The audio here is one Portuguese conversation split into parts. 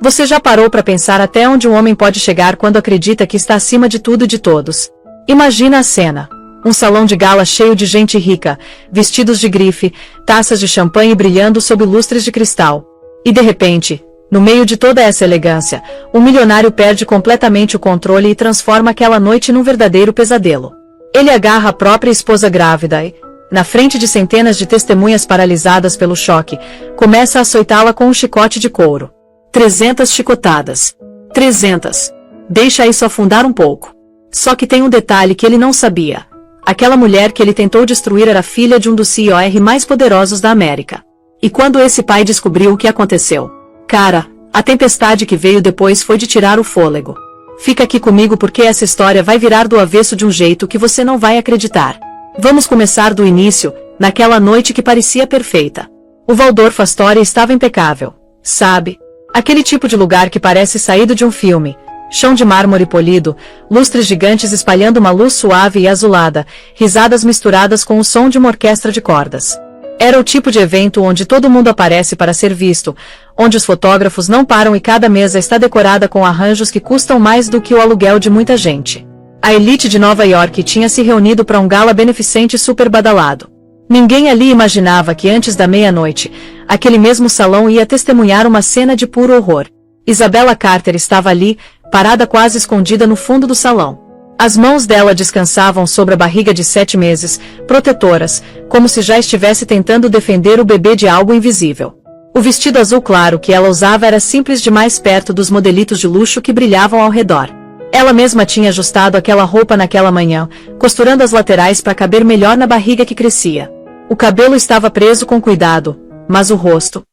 Você já parou para pensar até onde um homem pode chegar quando acredita que está acima de tudo e de todos? Imagina a cena. Um salão de gala cheio de gente rica, vestidos de grife, taças de champanhe brilhando sob lustres de cristal. E de repente, no meio de toda essa elegância, um milionário perde completamente o controle e transforma aquela noite num verdadeiro pesadelo. Ele agarra a própria esposa grávida e, na frente de centenas de testemunhas paralisadas pelo choque, começa a açoitá-la com um chicote de couro. 300 chicotadas. 300. Deixa isso afundar um pouco. Só que tem um detalhe que ele não sabia. Aquela mulher que ele tentou destruir era filha de um dos CEOs mais poderosos da América. E quando esse pai descobriu o que aconteceu? Cara, a tempestade que veio depois foi de tirar o fôlego. Fica aqui comigo porque essa história vai virar do avesso de um jeito que você não vai acreditar. Vamos começar do início, naquela noite que parecia perfeita. O Waldorf Astoria estava impecável. Sabe? Aquele tipo de lugar que parece saído de um filme. Chão de mármore polido, lustres gigantes espalhando uma luz suave e azulada, risadas misturadas com o som de uma orquestra de cordas. Era o tipo de evento onde todo mundo aparece para ser visto, onde os fotógrafos não param e cada mesa está decorada com arranjos que custam mais do que o aluguel de muita gente. A elite de Nova York tinha se reunido para um gala beneficente super badalado. Ninguém ali imaginava que antes da meia-noite, aquele mesmo salão ia testemunhar uma cena de puro horror. Isabella Carter estava ali, parada quase escondida no fundo do salão. As mãos dela descansavam sobre a barriga de 7 meses, protetoras, como se já estivesse tentando defender o bebê de algo invisível. O vestido azul claro que ela usava era simples demais perto dos modelitos de luxo que brilhavam ao redor. Ela mesma tinha ajustado aquela roupa naquela manhã, costurando as laterais para caber melhor na barriga que crescia. O cabelo estava preso com cuidado, mas o rosto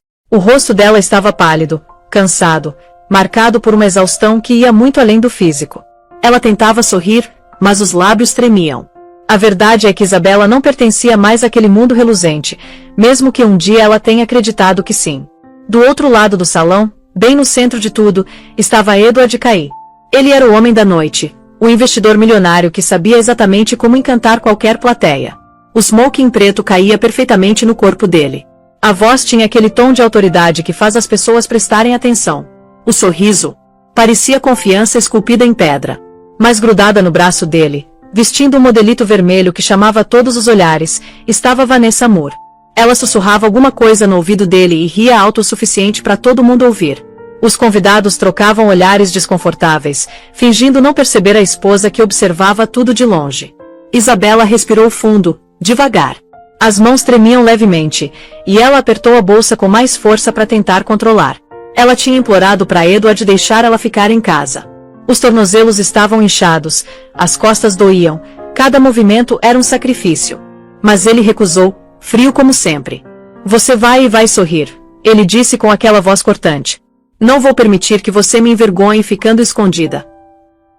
dela estava pálido, cansado, marcado por uma exaustão que ia muito além do físico. Ela tentava sorrir, mas os lábios tremiam. A verdade é que Isabella não pertencia mais àquele mundo reluzente, mesmo que um dia ela tenha acreditado que sim. Do outro lado do salão, bem no centro de tudo, estava Edward Cay. Ele era o homem da noite, o investidor milionário que sabia exatamente como encantar qualquer plateia. O smoking preto caía perfeitamente no corpo dele. A voz tinha aquele tom de autoridade que faz as pessoas prestarem atenção. O sorriso parecia confiança esculpida em pedra. Mas grudada no braço dele, vestindo um modelito vermelho que chamava todos os olhares, estava Vanessa Moore. Ela sussurrava alguma coisa no ouvido dele e ria alto o suficiente para todo mundo ouvir. Os convidados trocavam olhares desconfortáveis, fingindo não perceber a esposa que observava tudo de longe. Isabella respirou fundo, devagar. As mãos tremiam levemente, e ela apertou a bolsa com mais força para tentar controlar. Ela tinha implorado para Edward deixar ela ficar em casa. Os tornozelos estavam inchados, as costas doíam, cada movimento era um sacrifício. Mas ele recusou, frio como sempre. Você vai e vai sorrir, ele disse com aquela voz cortante. Não vou permitir que você me envergonhe ficando escondida.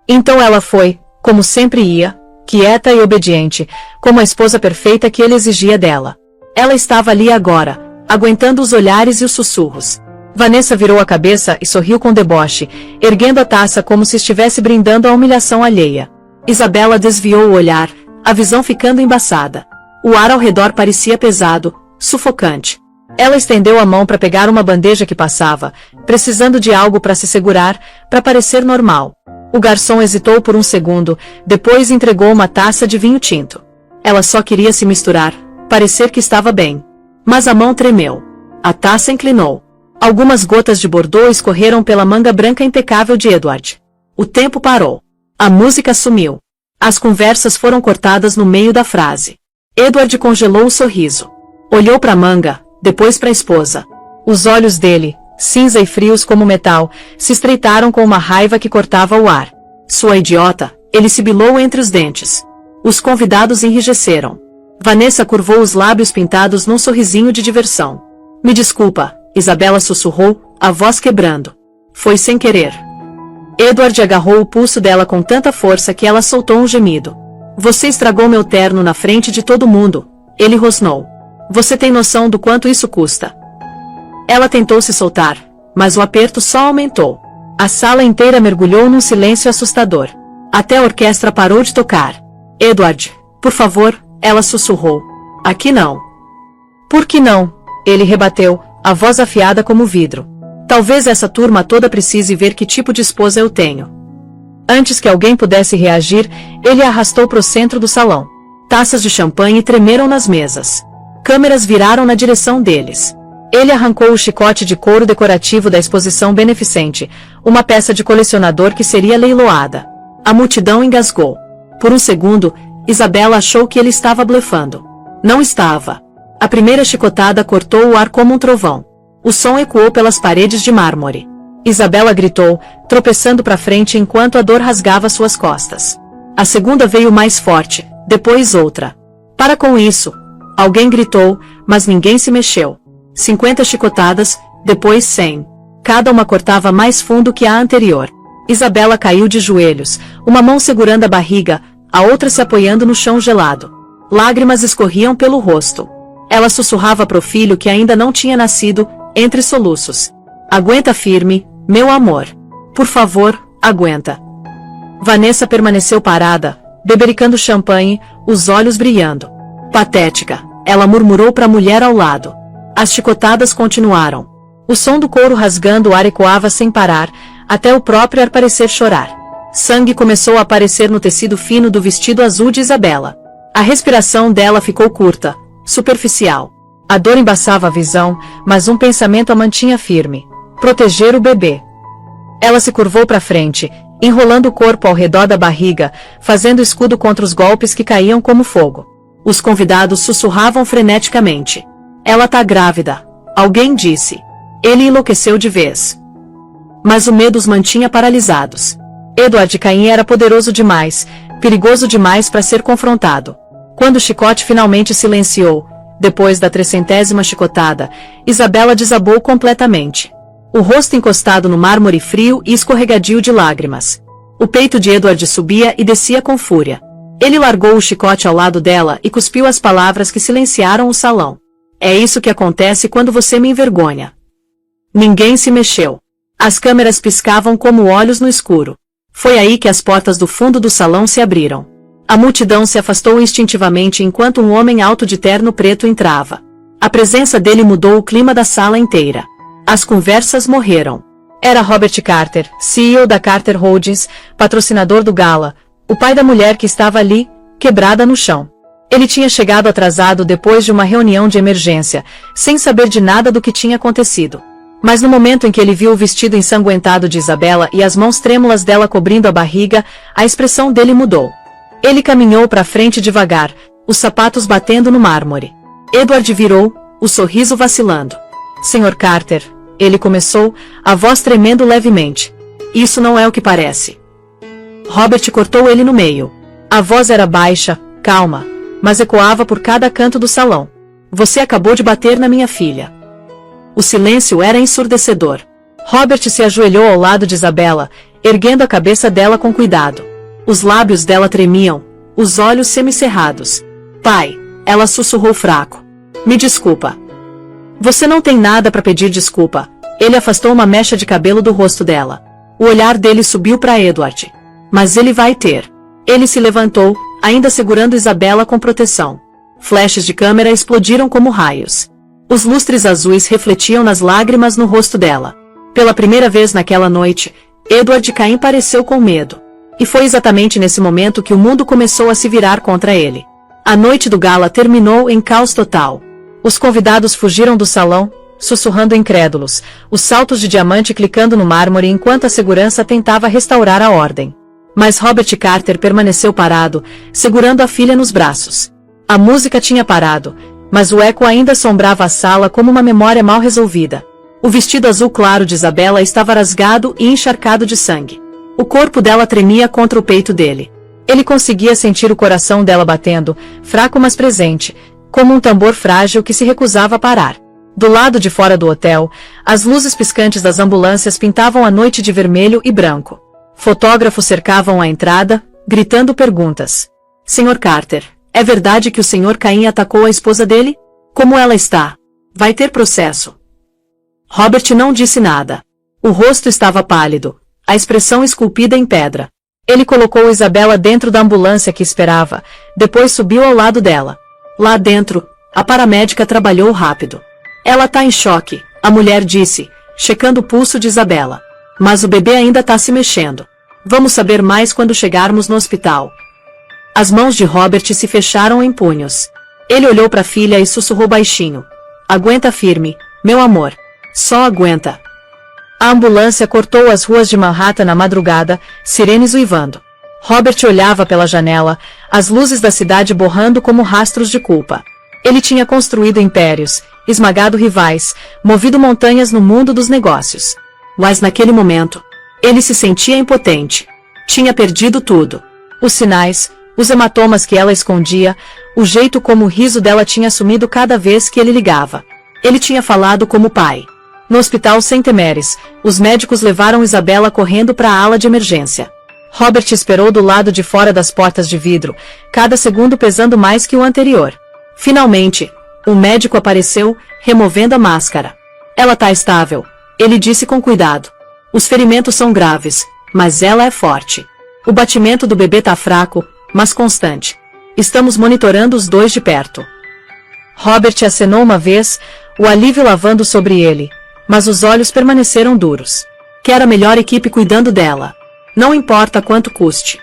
Então ela foi, como sempre ia, quieta e obediente, como a esposa perfeita que ele exigia dela. Ela estava ali agora, aguentando os olhares e os sussurros. Vanessa virou a cabeça e sorriu com deboche, erguendo a taça como se estivesse brindando a humilhação alheia. Isabella desviou o olhar, a visão ficando embaçada. O ar ao redor parecia pesado, sufocante. Ela estendeu a mão para pegar uma bandeja que passava, precisando de algo para se segurar, para parecer normal. O garçom hesitou por um segundo, depois entregou uma taça de vinho tinto. Ela só queria se misturar, parecer que estava bem. Mas a mão tremeu. A taça inclinou. Algumas gotas de Bordeaux escorreram pela manga branca impecável de Edward. O tempo parou. A música sumiu. As conversas foram cortadas no meio da frase. Edward congelou o sorriso. Olhou para a manga, depois para a esposa. Os olhos dele, cinza e frios como metal, se estreitaram com uma raiva que cortava o ar. Sua idiota, ele sibilou entre os dentes. Os convidados enrijeceram. Vanessa curvou os lábios pintados num sorrisinho de diversão. Me desculpa, Isabella sussurrou, a voz quebrando. Foi sem querer. Edward agarrou o pulso dela com tanta força que ela soltou um gemido. Você estragou meu terno na frente de todo mundo, ele rosnou. Você tem noção do quanto isso custa? Ela tentou se soltar, mas o aperto só aumentou. A sala inteira mergulhou num silêncio assustador. Até a orquestra parou de tocar. Edward, por favor, ela sussurrou. Aqui não. Por que não? Ele rebateu, a voz afiada como vidro. Talvez essa turma toda precise ver que tipo de esposa eu tenho. Antes que alguém pudesse reagir, ele a arrastou para o centro do salão. Taças de champanhe tremeram nas mesas. Câmeras viraram na direção deles. Ele arrancou o chicote de couro decorativo da exposição beneficente, uma peça de colecionador que seria leiloada. A multidão engasgou. Por um segundo, Isabela achou que ele estava blefando. Não estava. A primeira chicotada cortou o ar como um trovão. O som ecoou pelas paredes de mármore. Isabela gritou, tropeçando para frente enquanto a dor rasgava suas costas. A segunda veio mais forte, depois outra. Para com isso! Alguém gritou, mas ninguém se mexeu. 50 chicotadas, depois 100. Cada uma cortava mais fundo que a anterior. Isabela caiu de joelhos, uma mão segurando a barriga, a outra se apoiando no chão gelado. Lágrimas escorriam pelo rosto. Ela sussurrava pro filho que ainda não tinha nascido, entre soluços. Aguenta firme, meu amor. Por favor, aguenta. Vanessa permaneceu parada, bebericando champanhe, os olhos brilhando. Patética, ela murmurou para a mulher ao lado. As chicotadas continuaram. O som do couro rasgando o ar ecoava sem parar, até o próprio ar parecer chorar. Sangue começou a aparecer no tecido fino do vestido azul de Isabela. A respiração dela ficou curta, superficial. A dor embaçava a visão, mas um pensamento a mantinha firme. Proteger o bebê. Ela se curvou para frente, enrolando o corpo ao redor da barriga, fazendo escudo contra os golpes que caíam como fogo. Os convidados sussurravam freneticamente. Ela tá grávida, alguém disse. Ele enlouqueceu de vez. Mas o medo os mantinha paralisados. Edward Cain era poderoso demais, perigoso demais para ser confrontado. Quando o chicote finalmente silenciou, depois da 300ª chicotada, Isabela desabou completamente. O rosto encostado no mármore frio e escorregadio de lágrimas. O peito de Edward subia e descia com fúria. Ele largou o chicote ao lado dela e cuspiu as palavras que silenciaram o salão. É isso que acontece quando você me envergonha. Ninguém se mexeu. As câmeras piscavam como olhos no escuro. Foi aí que as portas do fundo do salão se abriram. A multidão se afastou instintivamente enquanto um homem alto de terno preto entrava. A presença dele mudou o clima da sala inteira. As conversas morreram. Era Robert Carter, CEO da Carter Holdings, patrocinador do gala, o pai da mulher que estava ali, quebrada no chão. Ele tinha chegado atrasado depois de uma reunião de emergência, sem saber de nada do que tinha acontecido. Mas no momento em que ele viu o vestido ensanguentado de Isabela e as mãos trêmulas dela cobrindo a barriga, a expressão dele mudou. Ele caminhou para frente devagar, os sapatos batendo no mármore. Edward virou, o sorriso vacilando. Sr. Carter, ele começou, a voz tremendo levemente. Isso não é o que parece. Robert cortou ele no meio. A voz era baixa, calma, mas ecoava por cada canto do salão. Você acabou de bater na minha filha. O silêncio era ensurdecedor. Robert se ajoelhou ao lado de Isabela, erguendo a cabeça dela com cuidado. Os lábios dela tremiam, os olhos semicerrados. Pai, ela sussurrou fraco. Me desculpa. Você não tem nada para pedir desculpa. Ele afastou uma mecha de cabelo do rosto dela. O olhar dele subiu para Edward. Mas ele vai ter. Ele se levantou, ainda segurando Isabela com proteção. Flashes de câmera explodiram como raios. Os lustres azuis refletiam nas lágrimas no rosto dela. Pela primeira vez naquela noite, Edward Cain pareceu com medo. E foi exatamente nesse momento que o mundo começou a se virar contra ele. A noite do gala terminou em caos total. Os convidados fugiram do salão, sussurrando incrédulos, os saltos de diamante clicando no mármore enquanto a segurança tentava restaurar a ordem. Mas Robert Carter permaneceu parado, segurando a filha nos braços. A música tinha parado, mas o eco ainda assombrava a sala como uma memória mal resolvida. O vestido azul claro de Isabela estava rasgado e encharcado de sangue. O corpo dela tremia contra o peito dele. Ele conseguia sentir o coração dela batendo, fraco mas presente, como um tambor frágil que se recusava a parar. Do lado de fora do hotel, as luzes piscantes das ambulâncias pintavam a noite de vermelho e branco. Fotógrafos cercavam a entrada, gritando perguntas. Sr. Carter, é verdade que o Sr. Cain atacou a esposa dele? Como ela está? Vai ter processo. Robert não disse nada. O rosto estava pálido, a expressão esculpida em pedra. Ele colocou Isabela dentro da ambulância que esperava, depois subiu ao lado dela. Lá dentro, a paramédica trabalhou rápido. Ela tá em choque, a mulher disse, checando o pulso de Isabela. Mas o bebê ainda tá se mexendo. Vamos saber mais quando chegarmos no hospital. As mãos de Robert se fecharam em punhos. Ele olhou para a filha e sussurrou baixinho. Aguenta firme, meu amor. Só aguenta. A ambulância cortou as ruas de Manhattan na madrugada, sirenes uivando. Robert olhava pela janela, as luzes da cidade borrando como rastros de culpa. Ele tinha construído impérios, esmagado rivais, movido montanhas no mundo dos negócios. Mas naquele momento, ele se sentia impotente. Tinha perdido tudo. Os sinais, os hematomas que ela escondia, o jeito como o riso dela tinha sumido cada vez que ele ligava. Ele tinha falado como pai. No hospital St. Mary's, os médicos levaram Isabela correndo para a ala de emergência. Robert esperou do lado de fora das portas de vidro, cada segundo pesando mais que o anterior. Finalmente, o médico apareceu, removendo a máscara. Ela tá estável, ele disse com cuidado. Os ferimentos são graves, mas ela é forte. O batimento do bebê tá fraco, mas constante. Estamos monitorando os dois de perto. Robert acenou uma vez, o alívio lavando sobre ele, mas os olhos permaneceram duros. Quer a melhor equipe cuidando dela. Não importa quanto custe.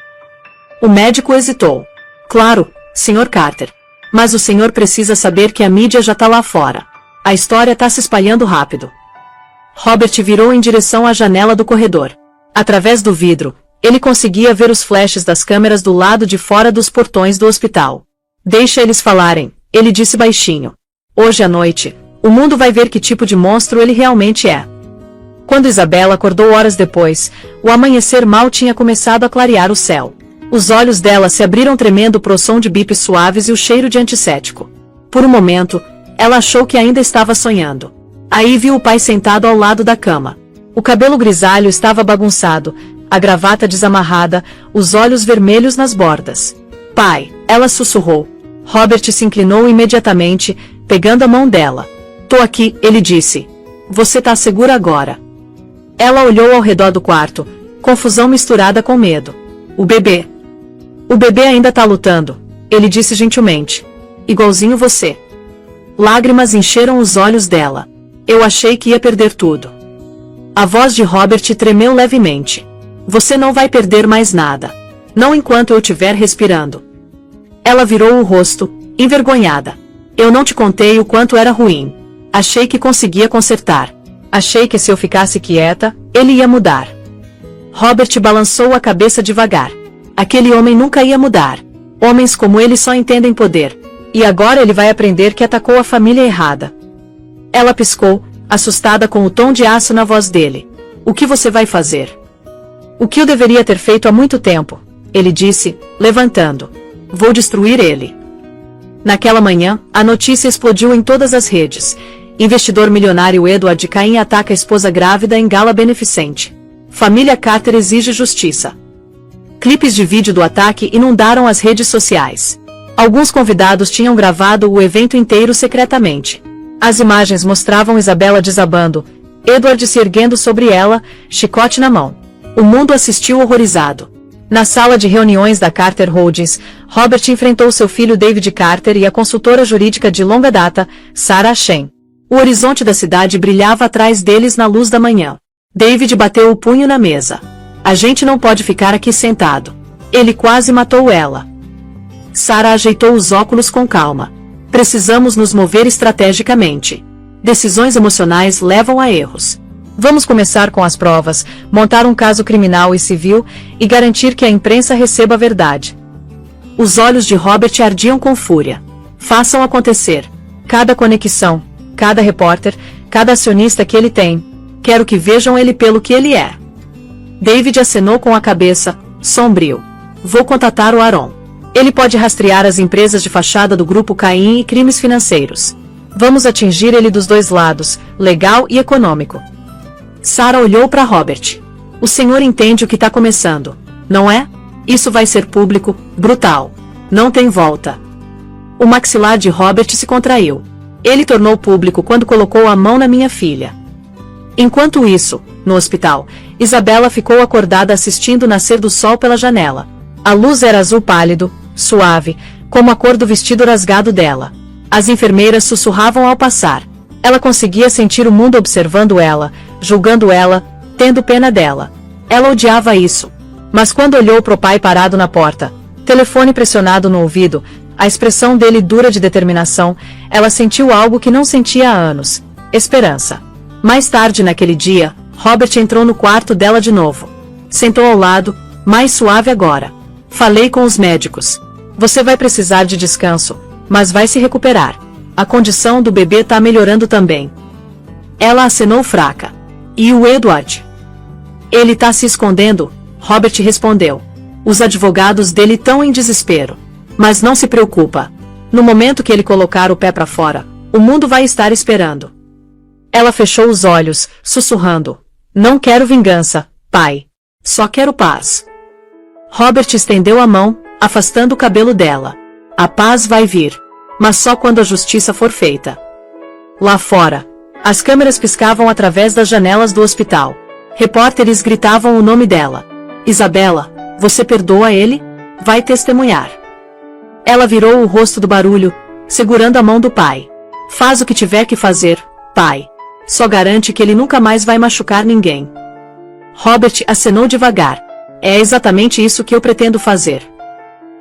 O médico hesitou. Claro, Sr. Carter. Mas o senhor precisa saber que a mídia já tá lá fora. A história tá se espalhando rápido. Robert virou em direção à janela do corredor. Através do vidro, ele conseguia ver os flashes das câmeras do lado de fora dos portões do hospital. Deixa eles falarem, ele disse baixinho. Hoje à noite, o mundo vai ver que tipo de monstro ele realmente é. Quando Isabela acordou horas depois, o amanhecer mal tinha começado a clarear o céu. Os olhos dela se abriram tremendo pro som de bips suaves e o cheiro de antisséptico. Por um momento, ela achou que ainda estava sonhando. Aí viu o pai sentado ao lado da cama. O cabelo grisalho estava bagunçado, a gravata desamarrada, os olhos vermelhos nas bordas. Pai, ela sussurrou. Robert se inclinou imediatamente, pegando a mão dela. Tô aqui, ele disse. Você tá segura agora? Ela olhou ao redor do quarto, confusão misturada com medo. O bebê. O bebê ainda tá lutando, ele disse gentilmente. Igualzinho você. Lágrimas encheram os olhos dela. Eu achei que ia perder tudo. A voz de Robert tremeu levemente. Você não vai perder mais nada. Não enquanto eu estiver respirando. Ela virou o rosto, envergonhada. Eu não te contei o quanto era ruim. Achei que conseguia consertar. Achei que se eu ficasse quieta, ele ia mudar. Robert balançou a cabeça devagar. Aquele homem nunca ia mudar. Homens como ele só entendem poder. E agora ele vai aprender que atacou a família errada. Ela piscou, assustada com o tom de aço na voz dele. O que você vai fazer? O que eu deveria ter feito há muito tempo, ele disse, levantando. Vou destruir ele. Naquela manhã, a notícia explodiu em todas as redes. Investidor milionário Edward Cain ataca a esposa grávida em gala beneficente. Família Carter exige justiça. Clipes de vídeo do ataque inundaram as redes sociais. Alguns convidados tinham gravado o evento inteiro secretamente. As imagens mostravam Isabela desabando, Edward se erguendo sobre ela, chicote na mão. O mundo assistiu horrorizado. Na sala de reuniões da Carter Holdings, Robert enfrentou seu filho David Carter e a consultora jurídica de longa data, Sarah Shen. O horizonte da cidade brilhava atrás deles na luz da manhã. David bateu o punho na mesa. A gente não pode ficar aqui sentado. Ele quase matou ela. Sarah ajeitou os óculos com calma. Precisamos nos mover estrategicamente. Decisões emocionais levam a erros. Vamos começar com as provas, montar um caso criminal e civil, e garantir que a imprensa receba a verdade. Os olhos de Robert ardiam com fúria. Façam acontecer. Cada conexão, cada repórter, cada acionista que ele tem. Quero que vejam ele pelo que ele é. David acenou com a cabeça, sombrio. Vou contatar o Aaron. Ele pode rastrear as empresas de fachada do grupo Cain e crimes financeiros. Vamos atingir ele dos dois lados, legal e econômico. Sarah olhou para Robert. O senhor entende o que está começando, não é? Isso vai ser público, brutal. Não tem volta. O maxilar de Robert se contraiu. Ele tornou público quando colocou a mão na minha filha. Enquanto isso, no hospital, Isabela ficou acordada assistindo o nascer do sol pela janela. A luz era azul pálido, suave, como a cor do vestido rasgado dela. As enfermeiras sussurravam ao passar. Ela conseguia sentir o mundo observando ela, julgando ela, tendo pena dela. Ela odiava isso. Mas quando olhou pro pai parado na porta, telefone pressionado no ouvido, a expressão dele dura de determinação, ela sentiu algo que não sentia há anos: esperança. Mais tarde naquele dia, Robert entrou no quarto dela de novo. Sentou ao lado, mais suave agora. Falei com os médicos. Você vai precisar de descanso, mas vai se recuperar. A condição do bebê tá melhorando também. Ela acenou fraca. E o Edward? Ele tá se escondendo, Robert respondeu. Os advogados dele estão em desespero. Mas não se preocupa. No momento que ele colocar o pé para fora, o mundo vai estar esperando. Ela fechou os olhos, sussurrando. Não quero vingança, pai. Só quero paz. Robert estendeu a mão, afastando o cabelo dela. A paz vai vir. Mas só quando a justiça for feita. Lá fora, as câmeras piscavam através das janelas do hospital. Repórteres gritavam o nome dela. Isabela, você perdoa ele? Vai testemunhar. Ela virou o rosto do barulho, segurando a mão do pai. Faz o que tiver que fazer, pai. Só garante que ele nunca mais vai machucar ninguém. Robert acenou devagar. É exatamente isso que eu pretendo fazer.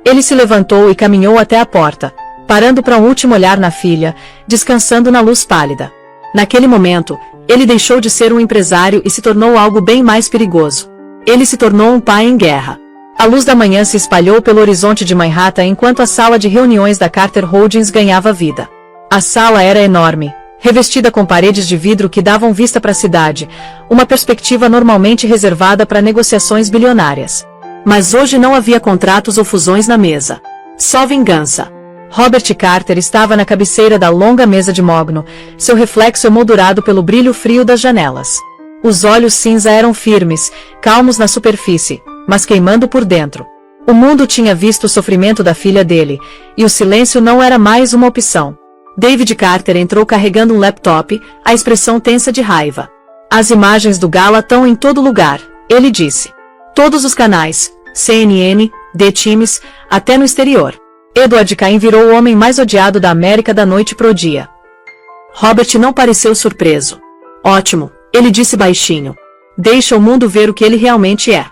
Ele se levantou e caminhou até a porta, parando para um último olhar na filha, descansando na luz pálida. Naquele momento, ele deixou de ser um empresário e se tornou algo bem mais perigoso. Ele se tornou um pai em guerra. A luz da manhã se espalhou pelo horizonte de Manhattan enquanto a sala de reuniões da Carter Holdings ganhava vida. A sala era enorme, revestida com paredes de vidro que davam vista para a cidade, uma perspectiva normalmente reservada para negociações bilionárias. Mas hoje não havia contratos ou fusões na mesa. Só vingança. Robert Carter estava na cabeceira da longa mesa de mogno, seu reflexo emoldurado pelo brilho frio das janelas. Os olhos cinza eram firmes, calmos na superfície, mas queimando por dentro. O mundo tinha visto o sofrimento da filha dele, e o silêncio não era mais uma opção. David Carter entrou carregando um laptop, a expressão tensa de raiva. As imagens do gala estão em todo lugar, ele disse. Todos os canais, CNN, The Times, até no exterior. Edward Cain virou o homem mais odiado da América da noite pro dia. Robert não pareceu surpreso. Ótimo, ele disse baixinho. Deixa o mundo ver o que ele realmente é.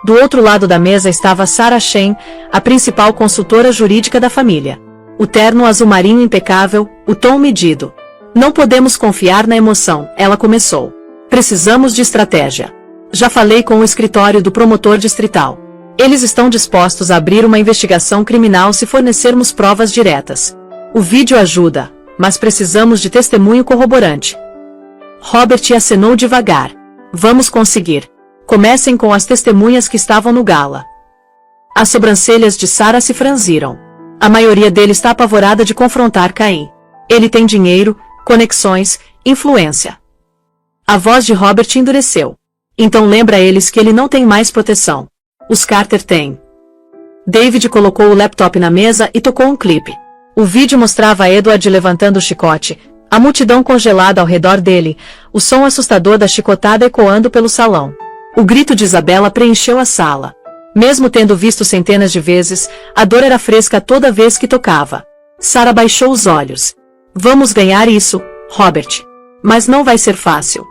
Do outro lado da mesa estava Sarah Shane, a principal consultora jurídica da família. O terno azul marinho impecável, o tom medido. Não podemos confiar na emoção, ela começou. Precisamos de estratégia. Já falei com o escritório do promotor distrital. Eles estão dispostos a abrir uma investigação criminal se fornecermos provas diretas. O vídeo ajuda, mas precisamos de testemunho corroborante. Robert acenou devagar. Vamos conseguir. Comecem com as testemunhas que estavam no gala. As sobrancelhas de Sarah se franziram. A maioria deles está apavorada de confrontar Cain. Ele tem dinheiro, conexões, influência. A voz de Robert endureceu. Então lembra eles que ele não tem mais proteção. Os Carter têm. David colocou o laptop na mesa e tocou um clipe. O vídeo mostrava Edward levantando o chicote, a multidão congelada ao redor dele, o som assustador da chicotada ecoando pelo salão. O grito de Isabela preencheu a sala. Mesmo tendo visto centenas de vezes, a dor era fresca toda vez que tocava. Sarah baixou os olhos. Vamos ganhar isso, Robert. Mas não vai ser fácil.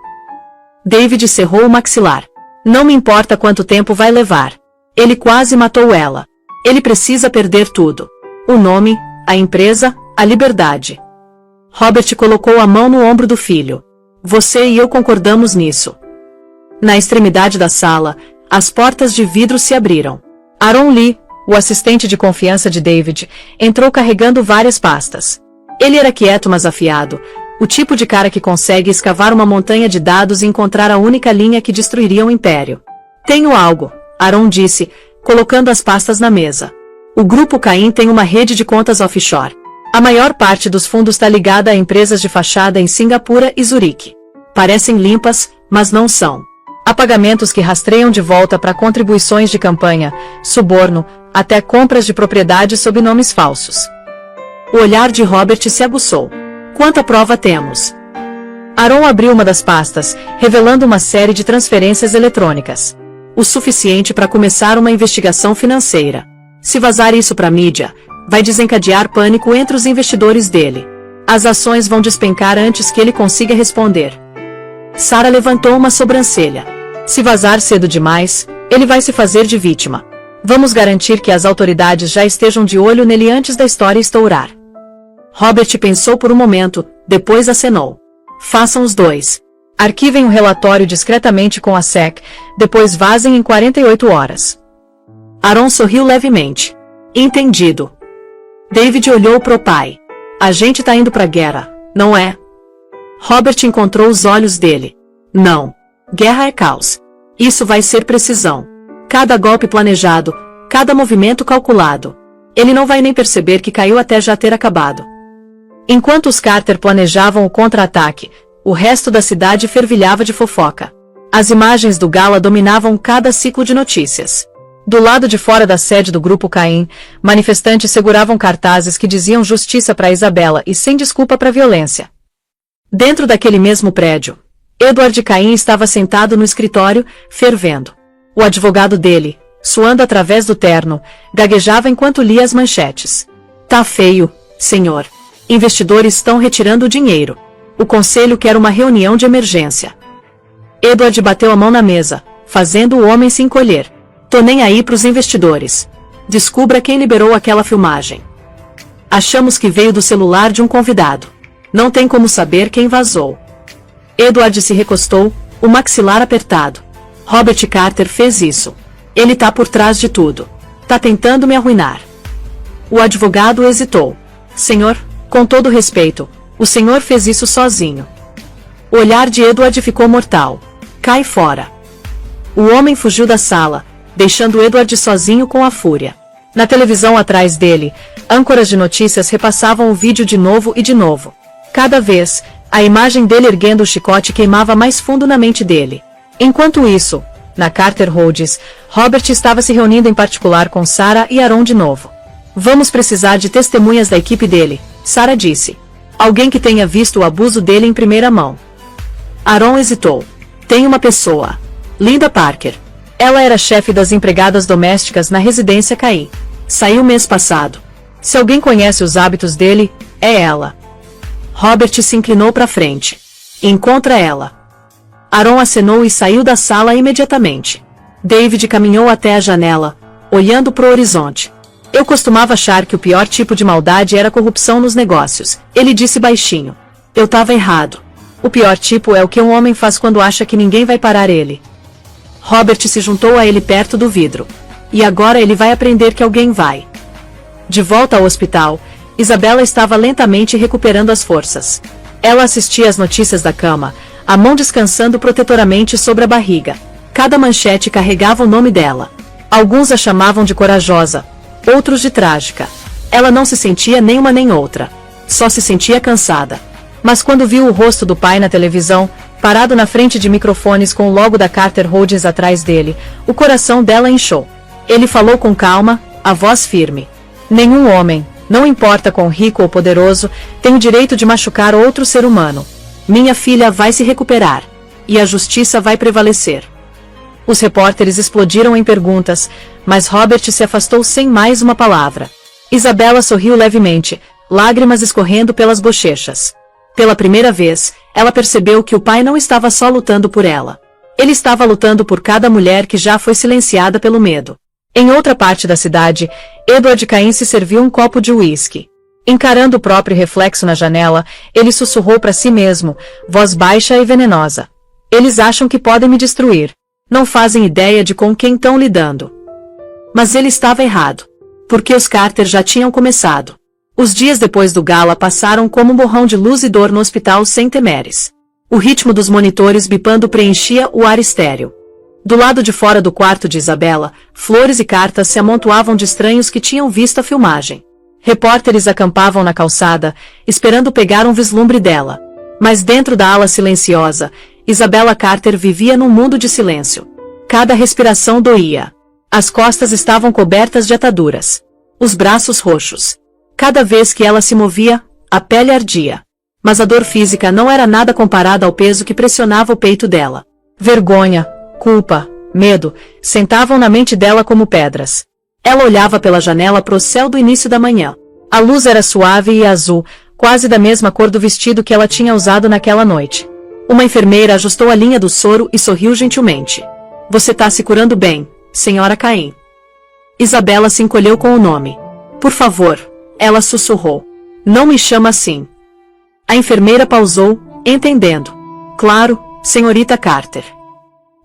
David cerrou o maxilar. Não me importa quanto tempo vai levar. Ele quase matou ela. Ele precisa perder tudo. O nome, a empresa, a liberdade. Robert colocou a mão no ombro do filho. Você e eu concordamos nisso. Na extremidade da sala, as portas de vidro se abriram. Aaron Lee, o assistente de confiança de David, entrou carregando várias pastas. Ele era quieto mas afiado, o tipo de cara que consegue escavar uma montanha de dados e encontrar a única linha que destruiria o império. Tenho algo, Aaron disse, colocando as pastas na mesa. O Grupo Cain tem uma rede de contas offshore. A maior parte dos fundos está ligada a empresas de fachada em Singapura e Zurique. Parecem limpas, mas não são. Há pagamentos que rastreiam de volta para contribuições de campanha, suborno, até compras de propriedade sob nomes falsos. O olhar de Robert se aguçou. Quanta prova temos? Aaron abriu uma das pastas, revelando uma série de transferências eletrônicas. O suficiente para começar uma investigação financeira. Se vazar isso para a mídia, vai desencadear pânico entre os investidores dele. As ações vão despencar antes que ele consiga responder. Sarah levantou uma sobrancelha. Se vazar cedo demais, ele vai se fazer de vítima. Vamos garantir que as autoridades já estejam de olho nele antes da história estourar. Robert pensou por um momento, depois acenou. Façam os dois. Arquivem o relatório discretamente com a SEC, depois vazem em 48 horas. Aaron sorriu levemente. Entendido. David olhou para o pai. A gente tá indo pra guerra, não é? Robert encontrou os olhos dele. Não. Guerra é caos. Isso vai ser precisão. Cada golpe planejado, cada movimento calculado. Ele não vai nem perceber que caiu até já ter acabado. Enquanto os Carter planejavam o contra-ataque, o resto da cidade fervilhava de fofoca. As imagens do gala dominavam cada ciclo de notícias. Do lado de fora da sede do Grupo Caim, manifestantes seguravam cartazes que diziam justiça para Isabela e sem desculpa para violência. Dentro daquele mesmo prédio, Edward Caim estava sentado no escritório, fervendo. O advogado dele, suando através do terno, gaguejava enquanto lia as manchetes. Tá feio, senhor. Investidores estão retirando o dinheiro. O conselho quer uma reunião de emergência. Edward bateu a mão na mesa, fazendo o homem se encolher. Tô nem aí pros investidores. Descubra quem liberou aquela filmagem. Achamos que veio do celular de um convidado. Não tem como saber quem vazou. Edward se recostou, o maxilar apertado. Robert Carter fez isso. Ele tá por trás de tudo. Tá tentando me arruinar. O advogado hesitou. Senhor, com todo respeito, o senhor fez isso sozinho. O olhar de Edward ficou mortal. Cai fora. O homem fugiu da sala, deixando Edward sozinho com a fúria. Na televisão atrás dele, âncoras de notícias repassavam o vídeo de novo e de novo. Cada vez, a imagem dele erguendo o chicote queimava mais fundo na mente dele. Enquanto isso, na Carter Holdings, Robert estava se reunindo em particular com Sarah e Aaron de novo. Vamos precisar de testemunhas da equipe dele, Sarah disse. Alguém que tenha visto o abuso dele em primeira mão. Aaron hesitou. Tem uma pessoa. Linda Parker. Ela era chefe das empregadas domésticas na residência Caim. Saiu mês passado. Se alguém conhece os hábitos dele, é ela. Robert se inclinou para frente. Encontra ela. Aaron acenou e saiu da sala imediatamente. David caminhou até a janela, olhando para o horizonte. Eu costumava achar que o pior tipo de maldade era corrupção nos negócios, ele disse baixinho. Eu estava errado. O pior tipo é o que um homem faz quando acha que ninguém vai parar ele. Robert se juntou a ele perto do vidro. E agora ele vai aprender que alguém vai. De volta ao hospital, Isabela estava lentamente recuperando as forças. Ela assistia às notícias da cama, a mão descansando protetoramente sobre a barriga. Cada manchete carregava o nome dela. Alguns a chamavam de corajosa, outros de trágica. Ela não se sentia nem uma nem outra. Só se sentia cansada. Mas quando viu o rosto do pai na televisão, parado na frente de microfones com o logo da Carter Holdings atrás dele, o coração dela inchou. Ele falou com calma, a voz firme. Nenhum homem, não importa quão rico ou poderoso, tem o direito de machucar outro ser humano. Minha filha vai se recuperar. E a justiça vai prevalecer. Os repórteres explodiram em perguntas, mas Robert se afastou sem mais uma palavra. Isabela sorriu levemente, lágrimas escorrendo pelas bochechas. Pela primeira vez, ela percebeu que o pai não estava só lutando por ela. Ele estava lutando por cada mulher que já foi silenciada pelo medo. Em outra parte da cidade, Edward Cain se serviu um copo de uísque. Encarando o próprio reflexo na janela, ele sussurrou para si mesmo, voz baixa e venenosa. Eles acham que podem me destruir. Não fazem ideia de com quem estão lidando. Mas ele estava errado. Porque os Carter já tinham começado. Os dias depois do gala passaram como um borrão de luz e dor no hospital sem temeres. O ritmo dos monitores bipando preenchia o ar estéril. Do lado de fora do quarto de Isabela, flores e cartas se amontoavam de estranhos que tinham visto a filmagem. Repórteres acampavam na calçada, esperando pegar um vislumbre dela. Mas dentro da ala silenciosa, Isabela Carter vivia num mundo de silêncio. Cada respiração doía. As costas estavam cobertas de ataduras. Os braços roxos. Cada vez que ela se movia, a pele ardia. Mas a dor física não era nada comparada ao peso que pressionava o peito dela. Vergonha, culpa, medo, sentavam na mente dela como pedras. Ela olhava pela janela para o céu do início da manhã. A luz era suave e azul, quase da mesma cor do vestido que ela tinha usado naquela noite. Uma enfermeira ajustou a linha do soro e sorriu gentilmente. Você tá se curando bem, senhora Caim. Isabela se encolheu com o nome. Por favor, ela sussurrou. Não me chama assim. A enfermeira pausou, entendendo. Claro, senhorita Carter.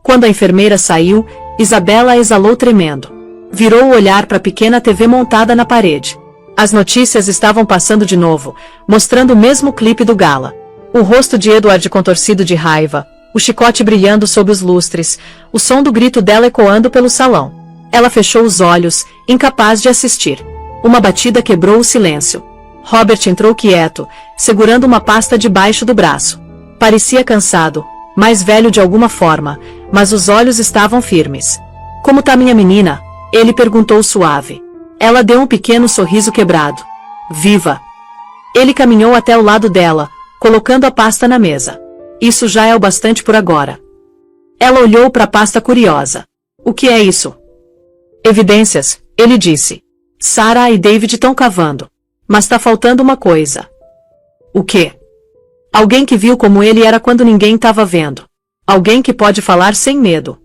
Quando a enfermeira saiu, Isabela exalou tremendo. Virou o olhar para a pequena TV montada na parede. As notícias estavam passando de novo, mostrando o mesmo clipe do gala. O rosto de Edward contorcido de raiva, o chicote brilhando sob os lustres, o som do grito dela ecoando pelo salão. Ela fechou os olhos, incapaz de assistir. Uma batida quebrou o silêncio. Robert entrou quieto, segurando uma pasta debaixo do braço. Parecia cansado, mais velho de alguma forma, mas os olhos estavam firmes. Como tá minha menina? Ele perguntou suave. Ela deu um pequeno sorriso quebrado. Viva! Ele caminhou até o lado dela, colocando a pasta na mesa. Isso já é o bastante por agora. Ela olhou para a pasta curiosa. O que é isso? Evidências, ele disse. Sarah e David estão cavando. Mas tá faltando uma coisa. O quê? Alguém que viu como ele era quando ninguém estava vendo. Alguém que pode falar sem medo.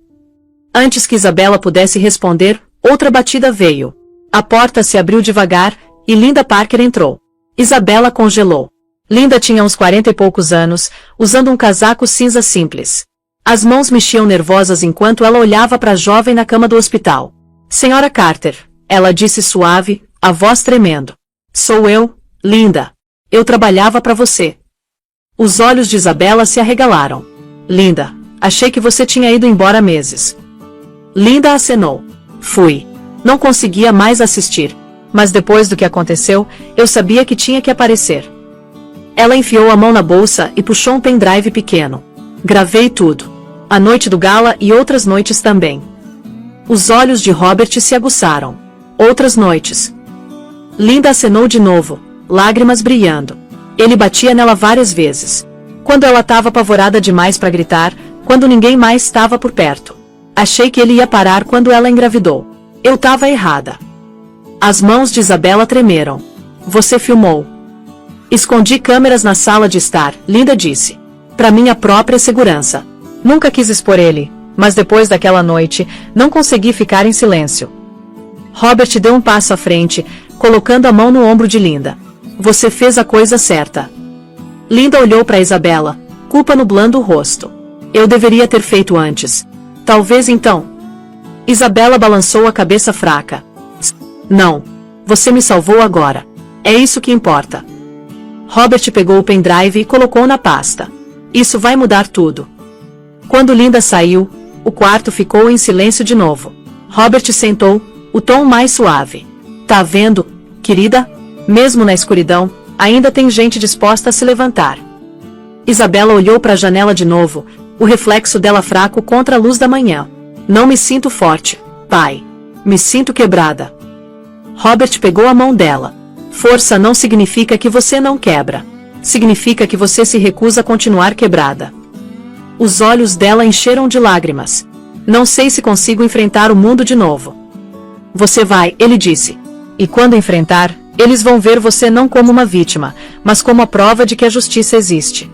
Antes que Isabela pudesse responder, outra batida veio. A porta se abriu devagar, e Linda Parker entrou. Isabela congelou. Linda tinha uns 40 e poucos anos, usando um casaco cinza simples. As mãos mexiam nervosas enquanto ela olhava para a jovem na cama do hospital. Senhora Carter, ela disse suave, a voz tremendo. Sou eu, Linda. Eu trabalhava para você. Os olhos de Isabela se arregalaram. Linda, achei que você tinha ido embora há meses. Linda acenou. Fui. Não conseguia mais assistir. Mas depois do que aconteceu, eu sabia que tinha que aparecer. Ela enfiou a mão na bolsa e puxou um pendrive pequeno. Gravei tudo. A noite do gala e outras noites também. Os olhos de Robert se aguçaram. Outras noites. Linda acenou de novo, lágrimas brilhando. Ele batia nela várias vezes. Quando ela estava apavorada demais para gritar, quando ninguém mais estava por perto. Achei que ele ia parar quando ela engravidou. Eu estava errada. As mãos de Isabela tremeram. Você filmou. Escondi câmeras na sala de estar, Linda disse. Para minha própria segurança. Nunca quis expor ele, mas depois daquela noite, não consegui ficar em silêncio. Robert deu um passo à frente, colocando a mão no ombro de Linda. Você fez a coisa certa. Linda olhou para Isabela, culpa nublando o rosto. Eu deveria ter feito antes. Talvez então. Isabela balançou a cabeça fraca. Não. Você me salvou agora. É isso que importa. Robert pegou o pendrive e colocou na pasta. Isso vai mudar tudo. Quando Linda saiu, o quarto ficou em silêncio de novo. Robert sentou, o tom mais suave. Tá vendo, querida? Mesmo na escuridão, ainda tem gente disposta a se levantar. Isabela olhou para a janela de novo, o reflexo dela fraco contra a luz da manhã. Não me sinto forte, pai. Me sinto quebrada. Robert pegou a mão dela. Força não significa que você não quebra. Significa que você se recusa a continuar quebrada. Os olhos dela encheram de lágrimas. Não sei se consigo enfrentar o mundo de novo. Você vai, ele disse. E quando enfrentar, eles vão ver você não como uma vítima, mas como a prova de que a justiça existe.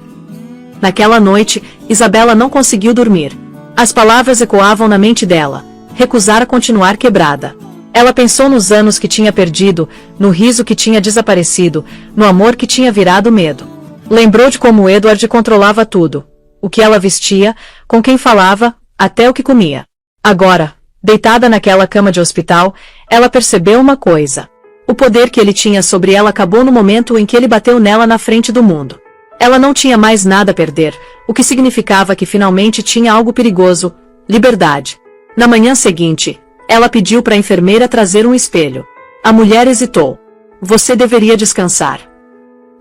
Naquela noite, Isabela não conseguiu dormir. As palavras ecoavam na mente dela. Recusar a continuar quebrada. Ela pensou nos anos que tinha perdido, no riso que tinha desaparecido, no amor que tinha virado medo. Lembrou de como Edward controlava tudo. O que ela vestia, com quem falava, até o que comia. Agora, deitada naquela cama de hospital, ela percebeu uma coisa. O poder que ele tinha sobre ela acabou no momento em que ele bateu nela na frente do mundo. Ela não tinha mais nada a perder, o que significava que finalmente tinha algo perigoso, liberdade. Na manhã seguinte, ela pediu para a enfermeira trazer um espelho. A mulher hesitou. Você deveria descansar.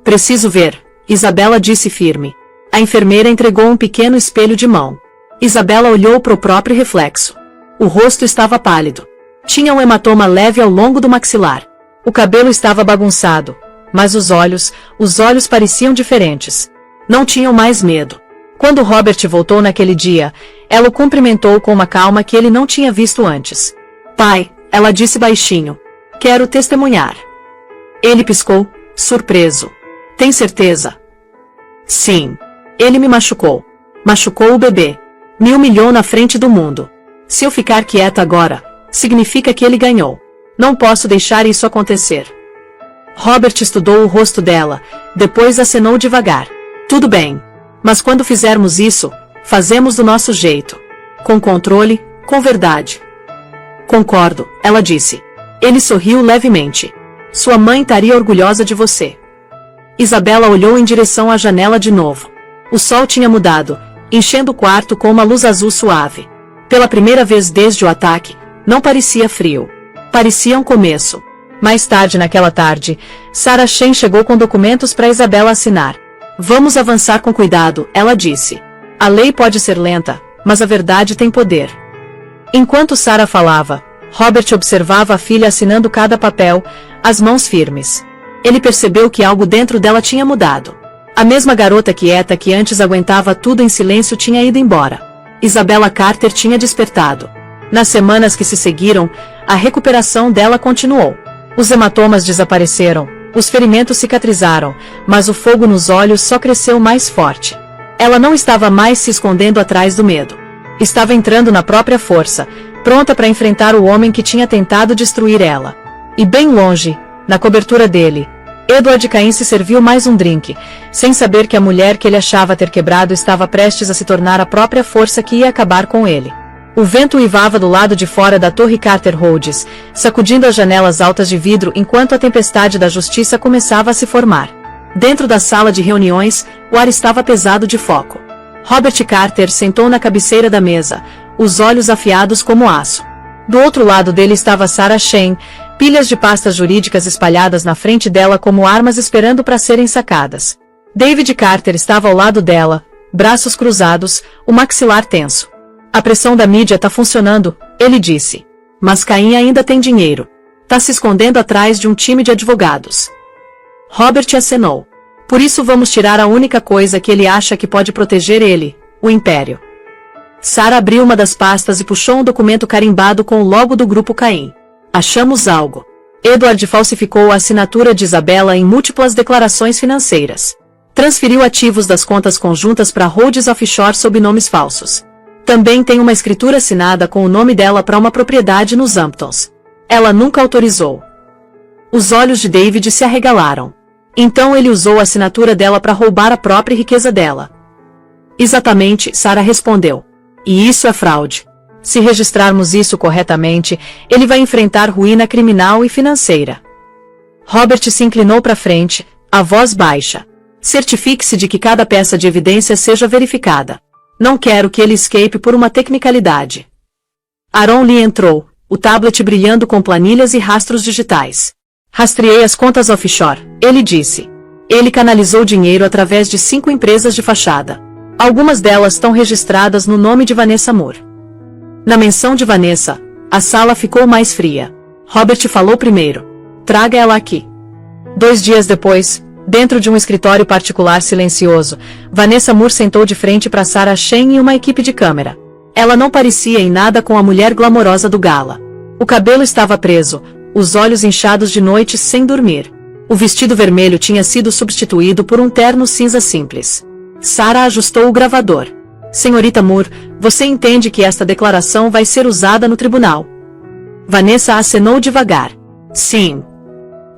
Preciso ver, Isabela disse firme. A enfermeira entregou um pequeno espelho de mão. Isabela olhou para o próprio reflexo. O rosto estava pálido. Tinha um hematoma leve ao longo do maxilar. O cabelo estava bagunçado, mas os olhos pareciam diferentes. Não tinham mais medo. Quando Robert voltou naquele dia, ela o cumprimentou com uma calma que ele não tinha visto antes. Pai, ela disse baixinho. Quero testemunhar. Ele piscou, surpreso. Tem certeza? Sim. Ele me machucou. Machucou o bebê. Me humilhou na frente do mundo. Se eu ficar quieta agora, significa que ele ganhou. Não posso deixar isso acontecer. Robert estudou o rosto dela, depois acenou devagar. Tudo bem. Mas quando fizermos isso, fazemos do nosso jeito. Com controle, com verdade. Concordo, ela disse. Ele sorriu levemente. Sua mãe estaria orgulhosa de você. Isabela olhou em direção à janela de novo. O sol tinha mudado, enchendo o quarto com uma luz azul suave. Pela primeira vez desde o ataque, não parecia frio. Parecia um começo. Mais tarde naquela tarde, Sarah Shen chegou com documentos para Isabela assinar. Vamos avançar com cuidado, ela disse. A lei pode ser lenta, mas a verdade tem poder. Enquanto Sarah falava, Robert observava a filha assinando cada papel, as mãos firmes. Ele percebeu que algo dentro dela tinha mudado. A mesma garota quieta que antes aguentava tudo em silêncio tinha ido embora. Isabella Carter tinha despertado. Nas semanas que se seguiram, a recuperação dela continuou. Os hematomas desapareceram, os ferimentos cicatrizaram, mas o fogo nos olhos só cresceu mais forte. Ela não estava mais se escondendo atrás do medo. Estava entrando na própria força, pronta para enfrentar o homem que tinha tentado destruir ela. E bem longe, na cobertura dele, Edward Cain se serviu mais um drink, sem saber que a mulher que ele achava ter quebrado estava prestes a se tornar a própria força que ia acabar com ele. O vento uivava do lado de fora da torre Carter Rhodes, sacudindo as janelas altas de vidro enquanto a tempestade da justiça começava a se formar. Dentro da sala de reuniões, o ar estava pesado de foco. Robert Carter sentou na cabeceira da mesa, os olhos afiados como aço. Do outro lado dele estava Sarah Shen, pilhas de pastas jurídicas espalhadas na frente dela como armas esperando para serem sacadas. David Carter estava ao lado dela, braços cruzados, o maxilar tenso. A pressão da mídia tá funcionando, ele disse. Mas Cain ainda tem dinheiro. Tá se escondendo atrás de um time de advogados. Robert acenou. Por isso vamos tirar a única coisa que ele acha que pode proteger ele, o Império. Sarah abriu uma das pastas e puxou um documento carimbado com o logo do Grupo Cain. Achamos algo. Edward falsificou a assinatura de Isabella em múltiplas declarações financeiras. Transferiu ativos das contas conjuntas para Rhodes Offshore sob nomes falsos. Também tem uma escritura assinada com o nome dela para uma propriedade nos Hamptons. Ela nunca autorizou. Os olhos de David se arregalaram. Então ele usou a assinatura dela para roubar a própria riqueza dela. Exatamente, Sarah respondeu. E isso é fraude. Se registrarmos isso corretamente, ele vai enfrentar ruína criminal e financeira. Robert se inclinou para frente, a voz baixa. Certifique-se de que cada peça de evidência seja verificada. Não quero que ele escape por uma tecnicalidade. Aaron Lee entrou, o tablet brilhando com planilhas e rastros digitais. Rastreei as contas offshore, ele disse. Ele canalizou dinheiro através de 5 empresas de fachada. Algumas delas estão registradas no nome de Vanessa Moore. Na menção de Vanessa, a sala ficou mais fria. Robert falou primeiro. Traga ela aqui. 2 dias depois, dentro de um escritório particular silencioso, Vanessa Moore sentou de frente para Sarah Shen e uma equipe de câmera. Ela não parecia em nada com a mulher glamourosa do gala. O cabelo estava preso, os olhos inchados de noite sem dormir. O vestido vermelho tinha sido substituído por um terno cinza simples. Sarah ajustou o gravador. Senhorita Moore, você entende que esta declaração vai ser usada no tribunal? Vanessa acenou devagar. Sim.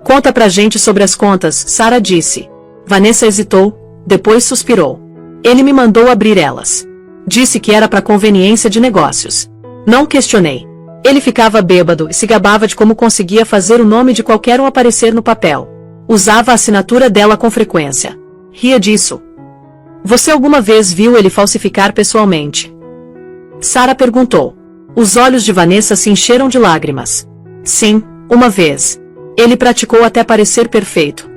Conta pra gente sobre as contas, Sarah disse. Vanessa hesitou, depois suspirou. Ele me mandou abrir elas. Disse que era para conveniência de negócios. Não questionei. Ele ficava bêbado e se gabava de como conseguia fazer o nome de qualquer um aparecer no papel. Usava a assinatura dela com frequência. Ria disso. Você alguma vez viu ele falsificar pessoalmente? Sarah perguntou. Os olhos de Vanessa se encheram de lágrimas. Sim, uma vez. Ele praticou até parecer perfeito.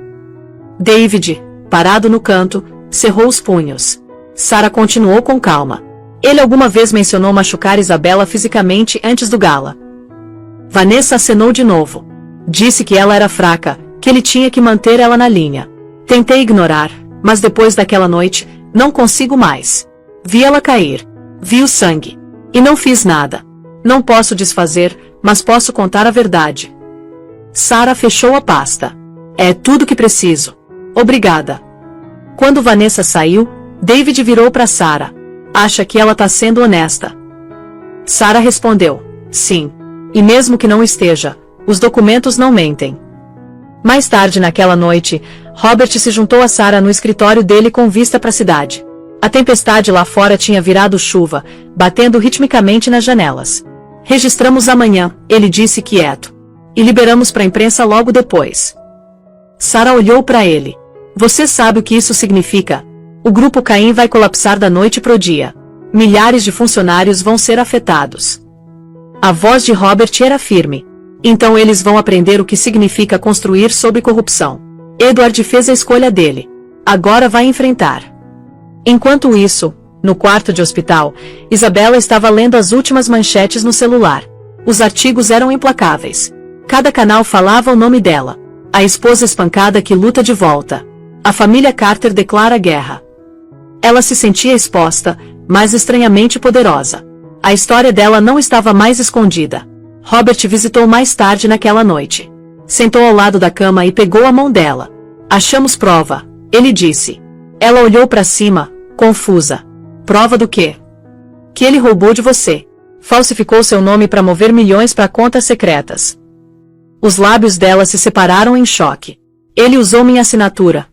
David, parado no canto, cerrou os punhos. Sarah continuou com calma. Ele alguma vez mencionou machucar Isabella fisicamente antes do gala. Vanessa acenou de novo. Disse que ela era fraca, que ele tinha que manter ela na linha. Tentei ignorar, mas depois daquela noite, não consigo mais. Vi ela cair. Vi o sangue. E não fiz nada. Não posso desfazer, mas posso contar a verdade. Sarah fechou a pasta. É tudo que preciso. Obrigada. Quando Vanessa saiu, David virou para Sarah. Acha que ela tá sendo honesta? Sarah respondeu, sim. E mesmo que não esteja, os documentos não mentem. Mais tarde naquela noite, Robert se juntou a Sarah no escritório dele com vista para a cidade. A tempestade lá fora tinha virado chuva, batendo ritmicamente nas janelas. Registramos amanhã, ele disse quieto. E liberamos para a imprensa logo depois. Sarah olhou para ele. Você sabe o que isso significa? O grupo Caim vai colapsar da noite pro dia. Milhares de funcionários vão ser afetados. A voz de Robert era firme. Então eles vão aprender o que significa construir sob corrupção. Edward fez a escolha dele. Agora vai enfrentar. Enquanto isso, no quarto de hospital, Isabella estava lendo as últimas manchetes no celular. Os artigos eram implacáveis. Cada canal falava o nome dela. A esposa espancada que luta de volta. A família Carter declara guerra. Ela se sentia exposta, mas estranhamente poderosa. A história dela não estava mais escondida. Robert visitou mais tarde naquela noite. Sentou ao lado da cama e pegou a mão dela. Achamos prova, ele disse. Ela olhou para cima, confusa. Prova do quê? Que ele roubou de você. Falsificou seu nome para mover milhões para contas secretas. Os lábios dela se separaram em choque. Ele usou minha assinatura.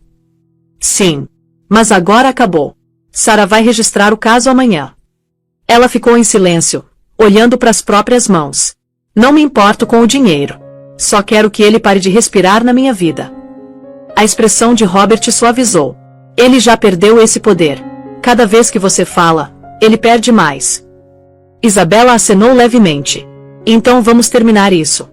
Sim. Mas agora acabou. Sarah vai registrar o caso amanhã. Ela ficou em silêncio, olhando para as próprias mãos. Não me importo com o dinheiro. Só quero que ele pare de respirar na minha vida. A expressão de Robert suavizou. Ele já perdeu esse poder. Cada vez que você fala, ele perde mais. Isabella acenou levemente. Então vamos terminar isso.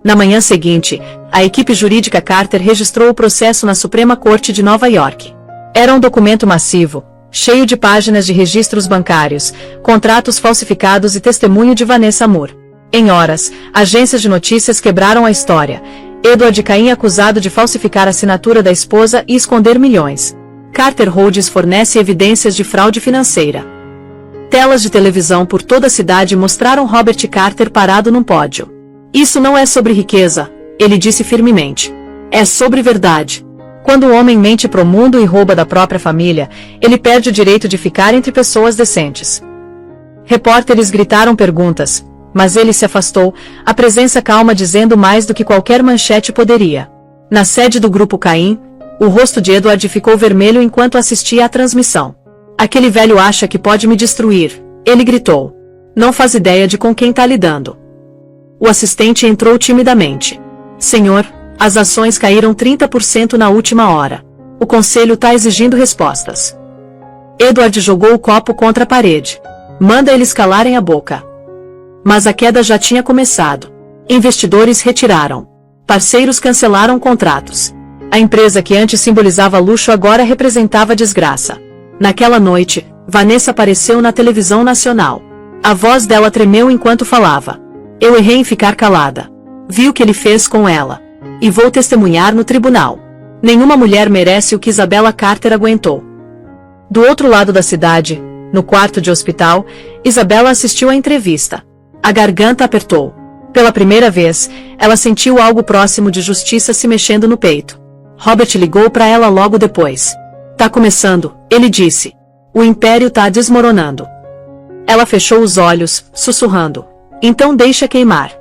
Na manhã seguinte, a equipe jurídica Carter registrou o processo na Suprema Corte de Nova York. Era um documento massivo, cheio de páginas de registros bancários, contratos falsificados e testemunho de Vanessa Moore. Em horas, agências de notícias quebraram a história. Edward Cain acusado de falsificar a assinatura da esposa e esconder milhões. Carter Holdings fornece evidências de fraude financeira. Telas de televisão por toda a cidade mostraram Robert Carter parado num pódio. Isso não é sobre riqueza, ele disse firmemente. É sobre verdade. Quando o homem mente pro mundo e rouba da própria família, ele perde o direito de ficar entre pessoas decentes. Repórteres gritaram perguntas, mas ele se afastou, a presença calma dizendo mais do que qualquer manchete poderia. Na sede do grupo Caim, o rosto de Edward ficou vermelho enquanto assistia à transmissão. Aquele velho acha que pode me destruir, ele gritou. Não faz ideia de com quem tá lidando. O assistente entrou timidamente. Senhor, as ações caíram 30% na última hora. O conselho tá exigindo respostas. Edward jogou o copo contra a parede. Manda eles calarem a boca. Mas a queda já tinha começado. Investidores retiraram. Parceiros cancelaram contratos. A empresa que antes simbolizava luxo agora representava desgraça. Naquela noite, Vanessa apareceu na televisão nacional. A voz dela tremeu enquanto falava. Eu errei em ficar calada. Vi o que ele fez com ela. E vou testemunhar no tribunal. Nenhuma mulher merece o que Isabella Carter aguentou. Do outro lado da cidade, no quarto de hospital, Isabella assistiu à entrevista. A garganta apertou. Pela primeira vez, ela sentiu algo próximo de justiça se mexendo no peito. Robert ligou para ela logo depois. Tá começando, ele disse. O império tá desmoronando. Ela fechou os olhos, sussurrando. Então deixa queimar.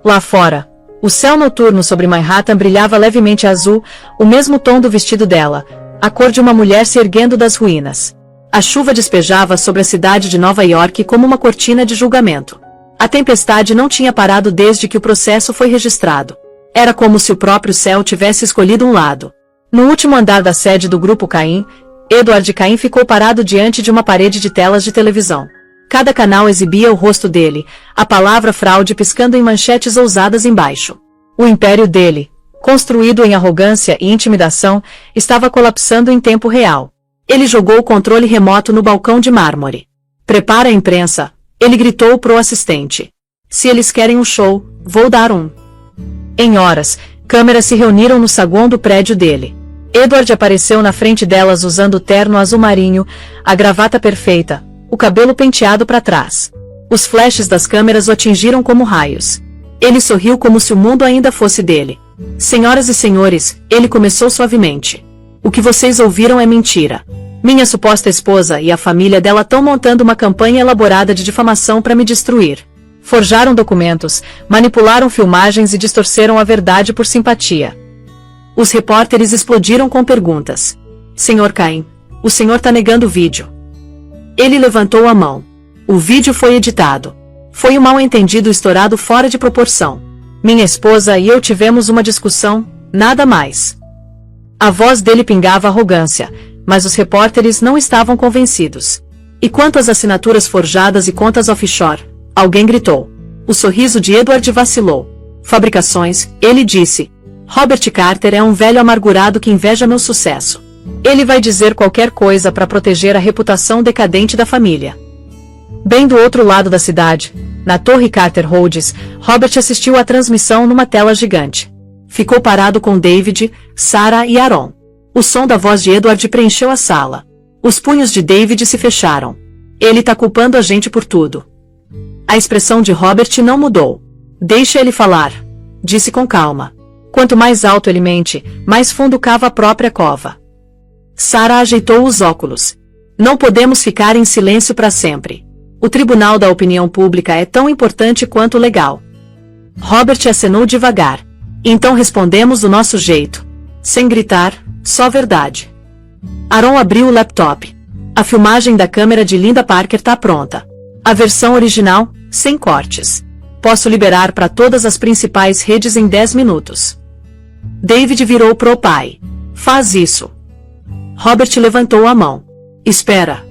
Lá fora, o céu noturno sobre Manhattan brilhava levemente azul, o mesmo tom do vestido dela, a cor de uma mulher se erguendo das ruínas. A chuva despejava sobre a cidade de Nova York como uma cortina de julgamento. A tempestade não tinha parado desde que o processo foi registrado. Era como se o próprio céu tivesse escolhido um lado. No último andar da sede do grupo Caim, Edward Cain ficou parado diante de uma parede de telas de televisão. Cada canal exibia o rosto dele, a palavra fraude piscando em manchetes ousadas embaixo. O império dele, construído em arrogância e intimidação, estava colapsando em tempo real. Ele jogou o controle remoto no balcão de mármore. Prepara a imprensa, ele gritou pro assistente. Se eles querem um show, vou dar um. Em horas, câmeras se reuniram no saguão do prédio dele. Edward apareceu na frente delas usando o terno azul marinho, a gravata perfeita, o cabelo penteado para trás. Os flashes das câmeras o atingiram como raios. Ele sorriu como se o mundo ainda fosse dele. Senhoras e senhores, ele começou suavemente. O que vocês ouviram é mentira. Minha suposta esposa e a família dela estão montando uma campanha elaborada de difamação para me destruir. Forjaram documentos, manipularam filmagens e distorceram a verdade por simpatia. Os repórteres explodiram com perguntas. Senhor Caim, o senhor tá negando o vídeo. Ele levantou a mão. O vídeo foi editado. Foi um mal-entendido estourado fora de proporção. Minha esposa e eu tivemos uma discussão, nada mais. A voz dele pingava arrogância, mas os repórteres não estavam convencidos. E quanto às assinaturas forjadas e contas offshore? Alguém gritou. O sorriso de Edward vacilou. Fabricações, ele disse. Robert Carter é um velho amargurado que inveja meu sucesso. Ele vai dizer qualquer coisa para proteger a reputação decadente da família. Bem do outro lado da cidade, na Torre Carter Holdings, Robert assistiu à transmissão numa tela gigante. Ficou parado com David, Sarah e Aaron. O som da voz de Edward preencheu a sala. Os punhos de David se fecharam. Ele tá culpando a gente por tudo. A expressão de Robert não mudou. Deixa ele falar, disse com calma. Quanto mais alto ele mente, mais fundo cava a própria cova. Sarah ajeitou os óculos. Não podemos ficar em silêncio para sempre. O Tribunal da Opinião Pública é tão importante quanto legal. Robert acenou devagar. Então respondemos do nosso jeito. Sem gritar, só verdade. Aaron abriu o laptop. A filmagem da câmera de Linda Parker tá pronta. A versão original, sem cortes. Posso liberar para todas as principais redes em 10 minutos. David virou pro pai. Faz isso. Robert levantou a mão. Espera.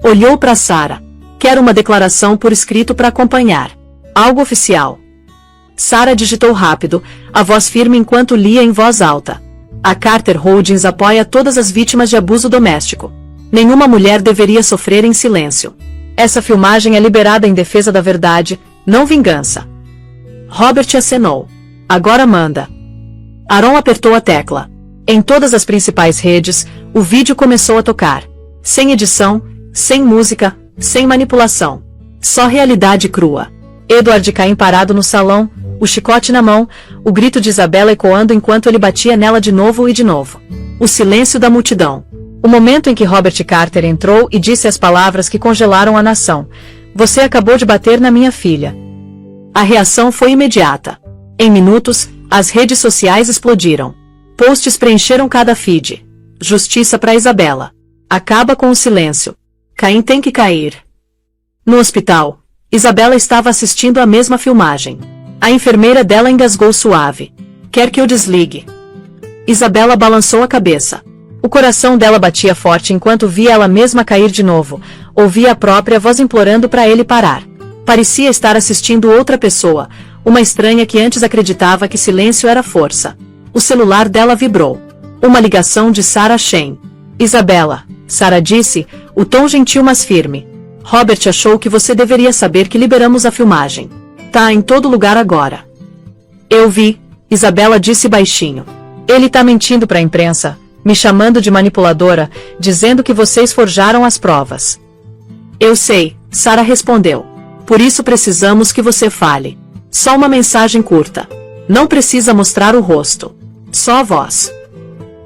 Olhou para Sarah. Quero uma declaração por escrito para acompanhar. Algo oficial. Sarah digitou rápido, a voz firme enquanto lia em voz alta. A Carter Holdings apoia todas as vítimas de abuso doméstico. Nenhuma mulher deveria sofrer em silêncio. Essa filmagem é liberada em defesa da verdade, não vingança. Robert acenou. Agora manda. Aaron apertou a tecla. Em todas as principais redes, o vídeo começou a tocar. Sem edição, sem música, sem manipulação. Só realidade crua. Edward Caim parado no salão, o chicote na mão, o grito de Isabela ecoando enquanto ele batia nela de novo e de novo. O silêncio da multidão. O momento em que Robert Carter entrou e disse as palavras que congelaram a nação. Você acabou de bater na minha filha. A reação foi imediata. Em minutos, as redes sociais explodiram. Posts preencheram cada feed. Justiça para Isabela. Acaba com o silêncio. Caim tem que cair. No hospital, Isabela estava assistindo a mesma filmagem. A enfermeira dela engasgou suave. Quer que eu desligue? Isabela balançou a cabeça. O coração dela batia forte enquanto via ela mesma cair de novo. Ouvia a própria voz implorando para ele parar. Parecia estar assistindo outra pessoa, uma estranha que antes acreditava que silêncio era força. O celular dela vibrou. Uma ligação de Sarah Shane. Isabela, Sarah disse, o tom gentil mas firme. Robert achou que você deveria saber que liberamos a filmagem. Tá em todo lugar agora. Eu vi, Isabela disse baixinho. Ele tá mentindo para a imprensa, me chamando de manipuladora, dizendo que vocês forjaram as provas. Eu sei, Sarah respondeu. Por isso precisamos que você fale. Só uma mensagem curta. Não precisa mostrar o rosto. Só a voz.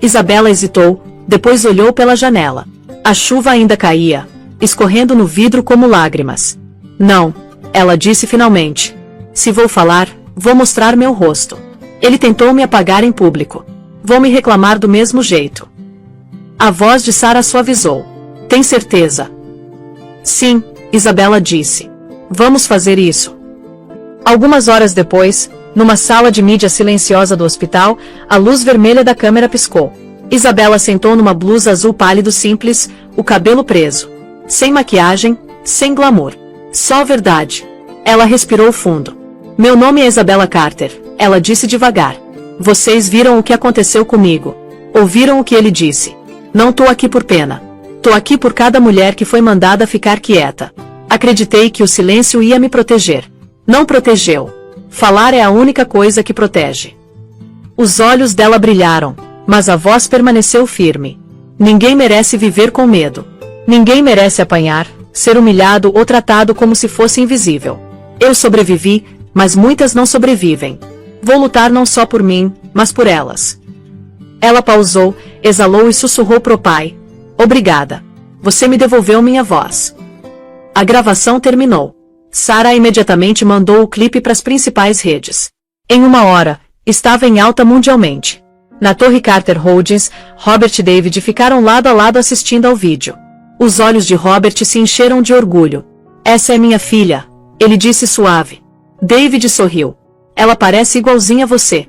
Isabela hesitou, depois olhou pela janela. A chuva ainda caía, escorrendo no vidro como lágrimas. Não, ela disse finalmente. Se vou falar, vou mostrar meu rosto. Ele tentou me apagar em público. Vou me reclamar do mesmo jeito. A voz de Sarah suavizou. Tem certeza? Sim, Isabela disse. Vamos fazer isso. Algumas horas depois, numa sala de mídia silenciosa do hospital, a luz vermelha da câmera piscou. Isabela sentou numa blusa azul pálido simples, o cabelo preso. Sem maquiagem, sem glamour. Só verdade. Ela respirou fundo. Meu nome é Isabela Carter, ela disse devagar. Vocês viram o que aconteceu comigo. Ouviram o que ele disse. Não tô aqui por pena. Tô aqui por cada mulher que foi mandada ficar quieta. Acreditei que o silêncio ia me proteger. Não protegeu. Falar é a única coisa que protege. Os olhos dela brilharam, mas a voz permaneceu firme. Ninguém merece viver com medo. Ninguém merece apanhar, ser humilhado ou tratado como se fosse invisível. Eu sobrevivi, mas muitas não sobrevivem. Vou lutar não só por mim, mas por elas. Ela pausou, exalou e sussurrou pro pai. Obrigada. Você me devolveu minha voz. A gravação terminou. Sarah imediatamente mandou o clipe para as principais redes. Em 1 hora, estava em alta mundialmente. Na Torre Carter Holdings, Robert e David ficaram lado a lado assistindo ao vídeo. Os olhos de Robert se encheram de orgulho. Essa é minha filha, ele disse suave. David sorriu. Ela parece igualzinha a você.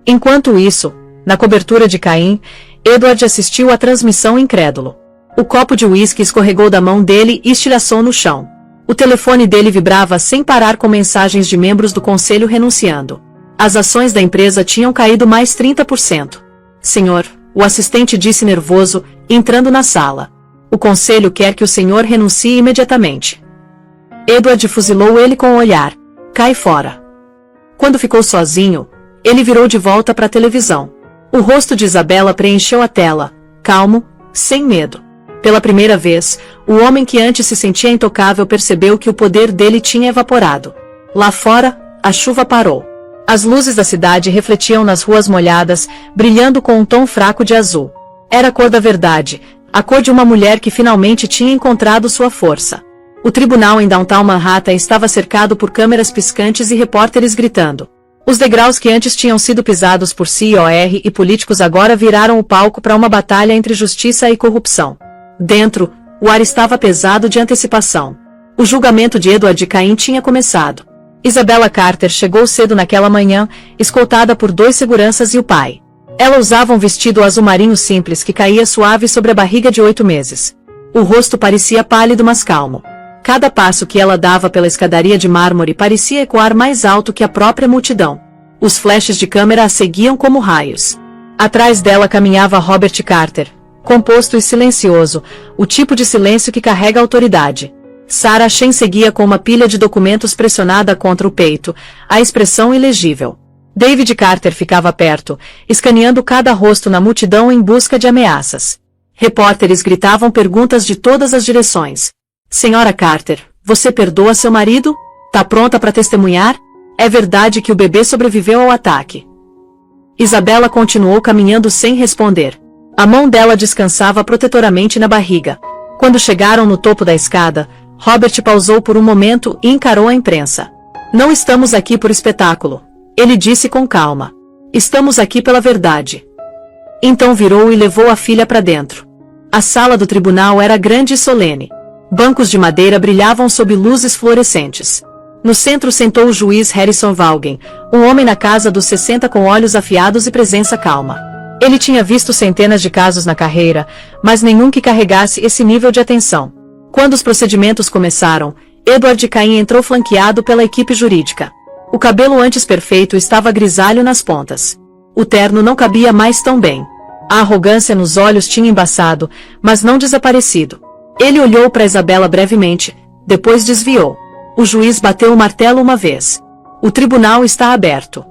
Enquanto isso, na cobertura de Caim, Edward assistiu à transmissão incrédulo. O copo de uísque escorregou da mão dele e estilhaçou no chão. O telefone dele vibrava sem parar com mensagens de membros do conselho renunciando. As ações da empresa tinham caído mais 30%. Senhor, o assistente disse nervoso, entrando na sala. O conselho quer que o senhor renuncie imediatamente. Edward fuzilou ele com o olhar. Cai fora. Quando ficou sozinho, ele virou de volta para a televisão. O rosto de Isabela preencheu a tela, calmo, sem medo. Pela primeira vez, o homem que antes se sentia intocável percebeu que o poder dele tinha evaporado. Lá fora, a chuva parou. As luzes da cidade refletiam nas ruas molhadas, brilhando com um tom fraco de azul. Era a cor da verdade, a cor de uma mulher que finalmente tinha encontrado sua força. O tribunal em Downtown Manhattan estava cercado por câmeras piscantes e repórteres gritando. Os degraus que antes tinham sido pisados por CEOR e políticos agora viraram o palco para uma batalha entre justiça e corrupção. Dentro, o ar estava pesado de antecipação. O julgamento de Edward Cain tinha começado. Isabella Carter chegou cedo naquela manhã, escoltada por 2 seguranças e o pai. Ela usava um vestido azul marinho simples que caía suave sobre a barriga de 8 meses. O rosto parecia pálido mas calmo. Cada passo que ela dava pela escadaria de mármore parecia ecoar mais alto que a própria multidão. Os flashes de câmera a seguiam como raios. Atrás dela caminhava Robert Carter, composto e silencioso, o tipo de silêncio que carrega autoridade. Sarah Chen seguia com uma pilha de documentos pressionada contra o peito, a expressão ilegível. David Carter ficava perto, escaneando cada rosto na multidão em busca de ameaças. Repórteres gritavam perguntas de todas as direções. Senhora Carter, você perdoa seu marido? Tá pronta para testemunhar? É verdade que o bebê sobreviveu ao ataque. Isabela continuou caminhando sem responder. A mão dela descansava protetoramente na barriga. Quando chegaram no topo da escada, Robert pausou por um momento e encarou a imprensa. Não estamos aqui por espetáculo, ele disse com calma. Estamos aqui pela verdade. Então virou e levou a filha para dentro. A sala do tribunal era grande e solene. Bancos de madeira brilhavam sob luzes fluorescentes. No centro sentou o juiz Harrison Vaughan, um homem na casa dos 60 com olhos afiados e presença calma. Ele tinha visto centenas de casos na carreira, mas nenhum que carregasse esse nível de atenção. Quando os procedimentos começaram, Edward Cain entrou flanqueado pela equipe jurídica. O cabelo antes perfeito estava grisalho nas pontas. O terno não cabia mais tão bem. A arrogância nos olhos tinha embaçado, mas não desaparecido. Ele olhou para Isabela brevemente, depois desviou. O juiz bateu o martelo uma vez. O tribunal está aberto.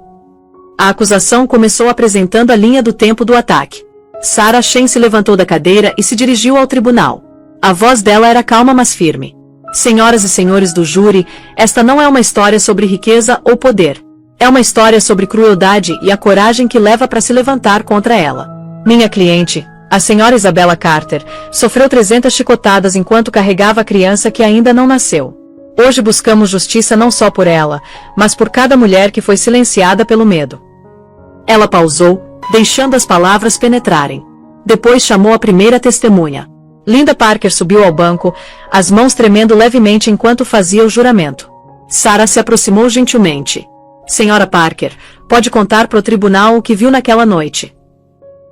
A acusação começou apresentando a linha do tempo do ataque. Sarah Chen se levantou da cadeira e se dirigiu ao tribunal. A voz dela era calma mas firme. Senhoras e senhores do júri, esta não é uma história sobre riqueza ou poder. É uma história sobre crueldade e a coragem que leva para se levantar contra ela. Minha cliente, a senhora Isabella Carter, sofreu 300 chicotadas enquanto carregava a criança que ainda não nasceu. Hoje buscamos justiça não só por ela, mas por cada mulher que foi silenciada pelo medo. Ela pausou, deixando as palavras penetrarem. Depois chamou a primeira testemunha. Linda Parker subiu ao banco, as mãos tremendo levemente enquanto fazia o juramento. Sarah se aproximou gentilmente. Senhora Parker, pode contar para o tribunal o que viu naquela noite.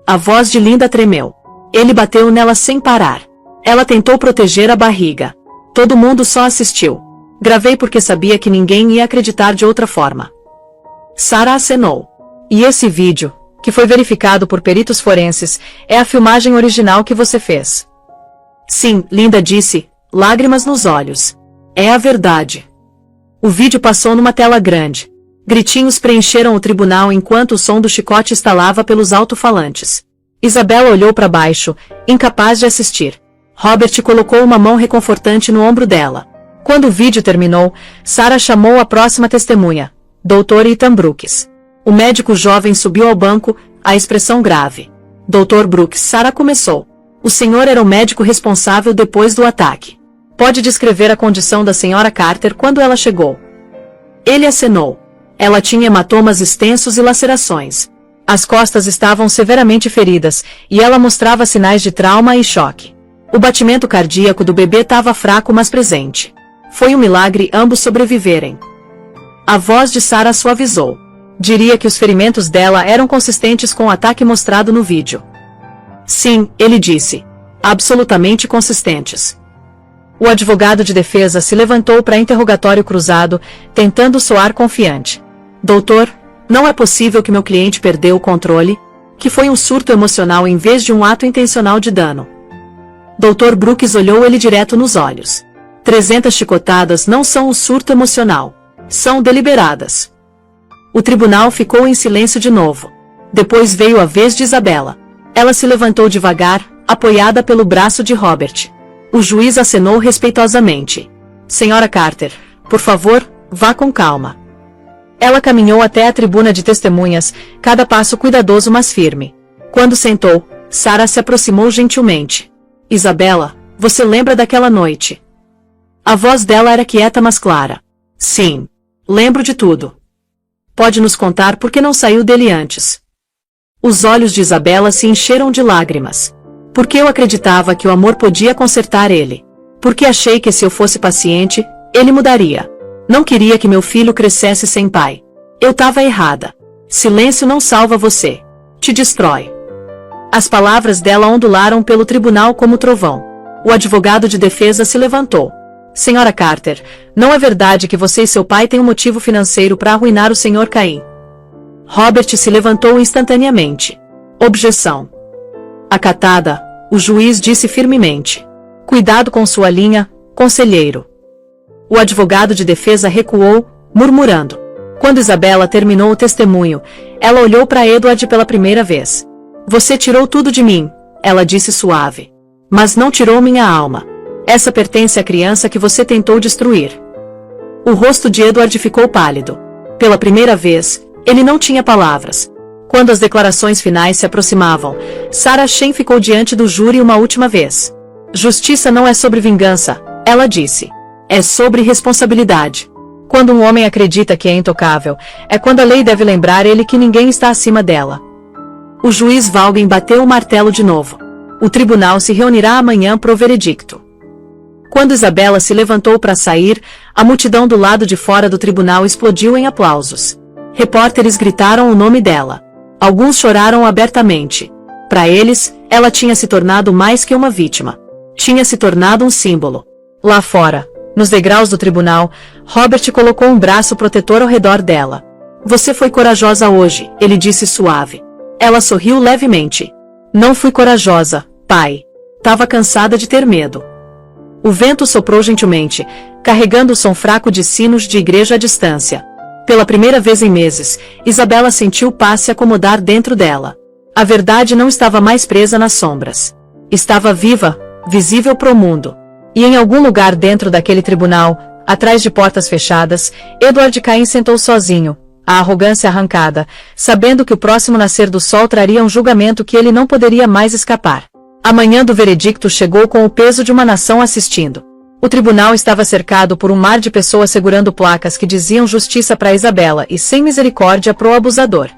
A voz de Linda tremeu. Ele bateu nela sem parar. Ela tentou proteger a barriga. Todo mundo só assistiu. Gravei porque sabia que ninguém ia acreditar de outra forma. Sarah acenou. E esse vídeo, que foi verificado por peritos forenses, é a filmagem original que você fez. Sim, Linda disse, lágrimas nos olhos. É a verdade. O vídeo passou numa tela grande. Gritinhos preencheram o tribunal enquanto o som do chicote estalava pelos alto-falantes. Isabela olhou para baixo, incapaz de assistir. Robert colocou uma mão reconfortante no ombro dela. Quando o vídeo terminou, Sarah chamou a próxima testemunha, Dr. Ethan Brooks. O médico jovem subiu ao banco, a expressão grave. Dr. Brooks, Sarah começou. O senhor era o médico responsável depois do ataque. Pode descrever a condição da senhora Carter quando ela chegou? Ele acenou. Ela tinha hematomas extensos e lacerações. As costas estavam severamente feridas, e ela mostrava sinais de trauma e choque. O batimento cardíaco do bebê estava fraco mas presente. Foi um milagre ambos sobreviverem. A voz de Sarah suavizou. Diria que os ferimentos dela eram consistentes com o ataque mostrado no vídeo. Sim, ele disse. Absolutamente consistentes. O advogado de defesa se levantou para interrogatório cruzado, tentando soar confiante. Doutor, não é possível que meu cliente perdeu o controle? Que foi um surto emocional em vez de um ato intencional de dano. Dr. Brooks olhou ele direto nos olhos. 300 chicotadas não são um surto emocional. São deliberadas. O tribunal ficou em silêncio de novo. Depois veio a vez de Isabella. Ela se levantou devagar, apoiada pelo braço de Robert. O juiz acenou respeitosamente. Senhora Carter, por favor, vá com calma. Ela caminhou até a tribuna de testemunhas, cada passo cuidadoso mas firme. Quando sentou, Sarah se aproximou gentilmente. Isabella, você lembra daquela noite? A voz dela era quieta mas clara. Sim, lembro de tudo. Pode nos contar por que não saiu dele antes? Os olhos de Isabella se encheram de lágrimas. Porque eu acreditava que o amor podia consertar ele. Porque achei que se eu fosse paciente, ele mudaria. Não queria que meu filho crescesse sem pai. Eu estava errada. Silêncio não salva você. Te destrói. As palavras dela ondularam pelo tribunal como trovão. O advogado de defesa se levantou. Senhora Carter, não é verdade que você e seu pai têm um motivo financeiro para arruinar o Sr. Cain? Robert se levantou instantaneamente. Objeção. Acatada, o juiz disse firmemente. Cuidado com sua linha, conselheiro. O advogado de defesa recuou, murmurando. Quando Isabella terminou o testemunho, ela olhou para Edward pela primeira vez. Você tirou tudo de mim, ela disse suave. Mas não tirou minha alma. Essa pertence à criança que você tentou destruir. O rosto de Edward ficou pálido. Pela primeira vez, ele não tinha palavras. Quando as declarações finais se aproximavam, Sarah Shen ficou diante do júri uma última vez. Justiça não é sobre vingança, ela disse. É sobre responsabilidade. Quando um homem acredita que é intocável, é quando a lei deve lembrar ele que ninguém está acima dela. O juiz Vaughan bateu o martelo de novo. O tribunal se reunirá amanhã pro veredicto. Quando Isabella se levantou para sair, a multidão do lado de fora do tribunal explodiu em aplausos. Repórteres gritaram o nome dela. Alguns choraram abertamente. Para eles, ela tinha se tornado mais que uma vítima. Tinha se tornado um símbolo. Lá fora, nos degraus do tribunal, Robert colocou um braço protetor ao redor dela. Você foi corajosa hoje, ele disse suave. Ela sorriu levemente. Não fui corajosa, pai. Tava cansada de ter medo. O vento soprou gentilmente, carregando o som fraco de sinos de igreja à distância. Pela primeira vez em meses, Isabella sentiu paz se acomodar dentro dela. A verdade não estava mais presa nas sombras. Estava viva, visível pro mundo. E em algum lugar dentro daquele tribunal, atrás de portas fechadas, Edward Cain sentou sozinho, a arrogância arrancada, sabendo que o próximo nascer do sol traria um julgamento que ele não poderia mais escapar. A manhã do veredicto chegou com o peso de uma nação assistindo. O tribunal estava cercado por um mar de pessoas segurando placas que diziam justiça para Isabella e sem misericórdia pro abusador.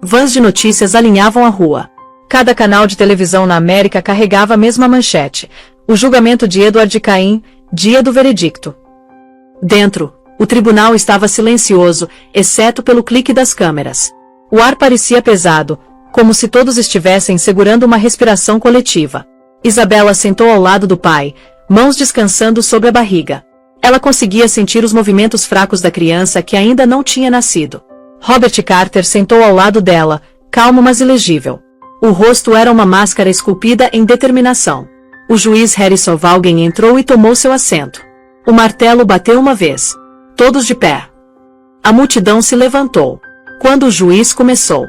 Vans de notícias alinhavam a rua. Cada canal de televisão na América carregava a mesma manchete. O julgamento de Edward Cain, dia do veredicto. Dentro, o tribunal estava silencioso, exceto pelo clique das câmeras. O ar parecia pesado, como se todos estivessem segurando uma respiração coletiva. Isabella sentou ao lado do pai, mãos descansando sobre a barriga. Ela conseguia sentir os movimentos fracos da criança que ainda não tinha nascido. Robert Carter sentou ao lado dela, calmo mas ilegível. O rosto era uma máscara esculpida em determinação. O juiz Harrison Vaughan entrou e tomou seu assento. O martelo bateu uma vez. Todos de pé. A multidão se levantou. Quando o juiz começou.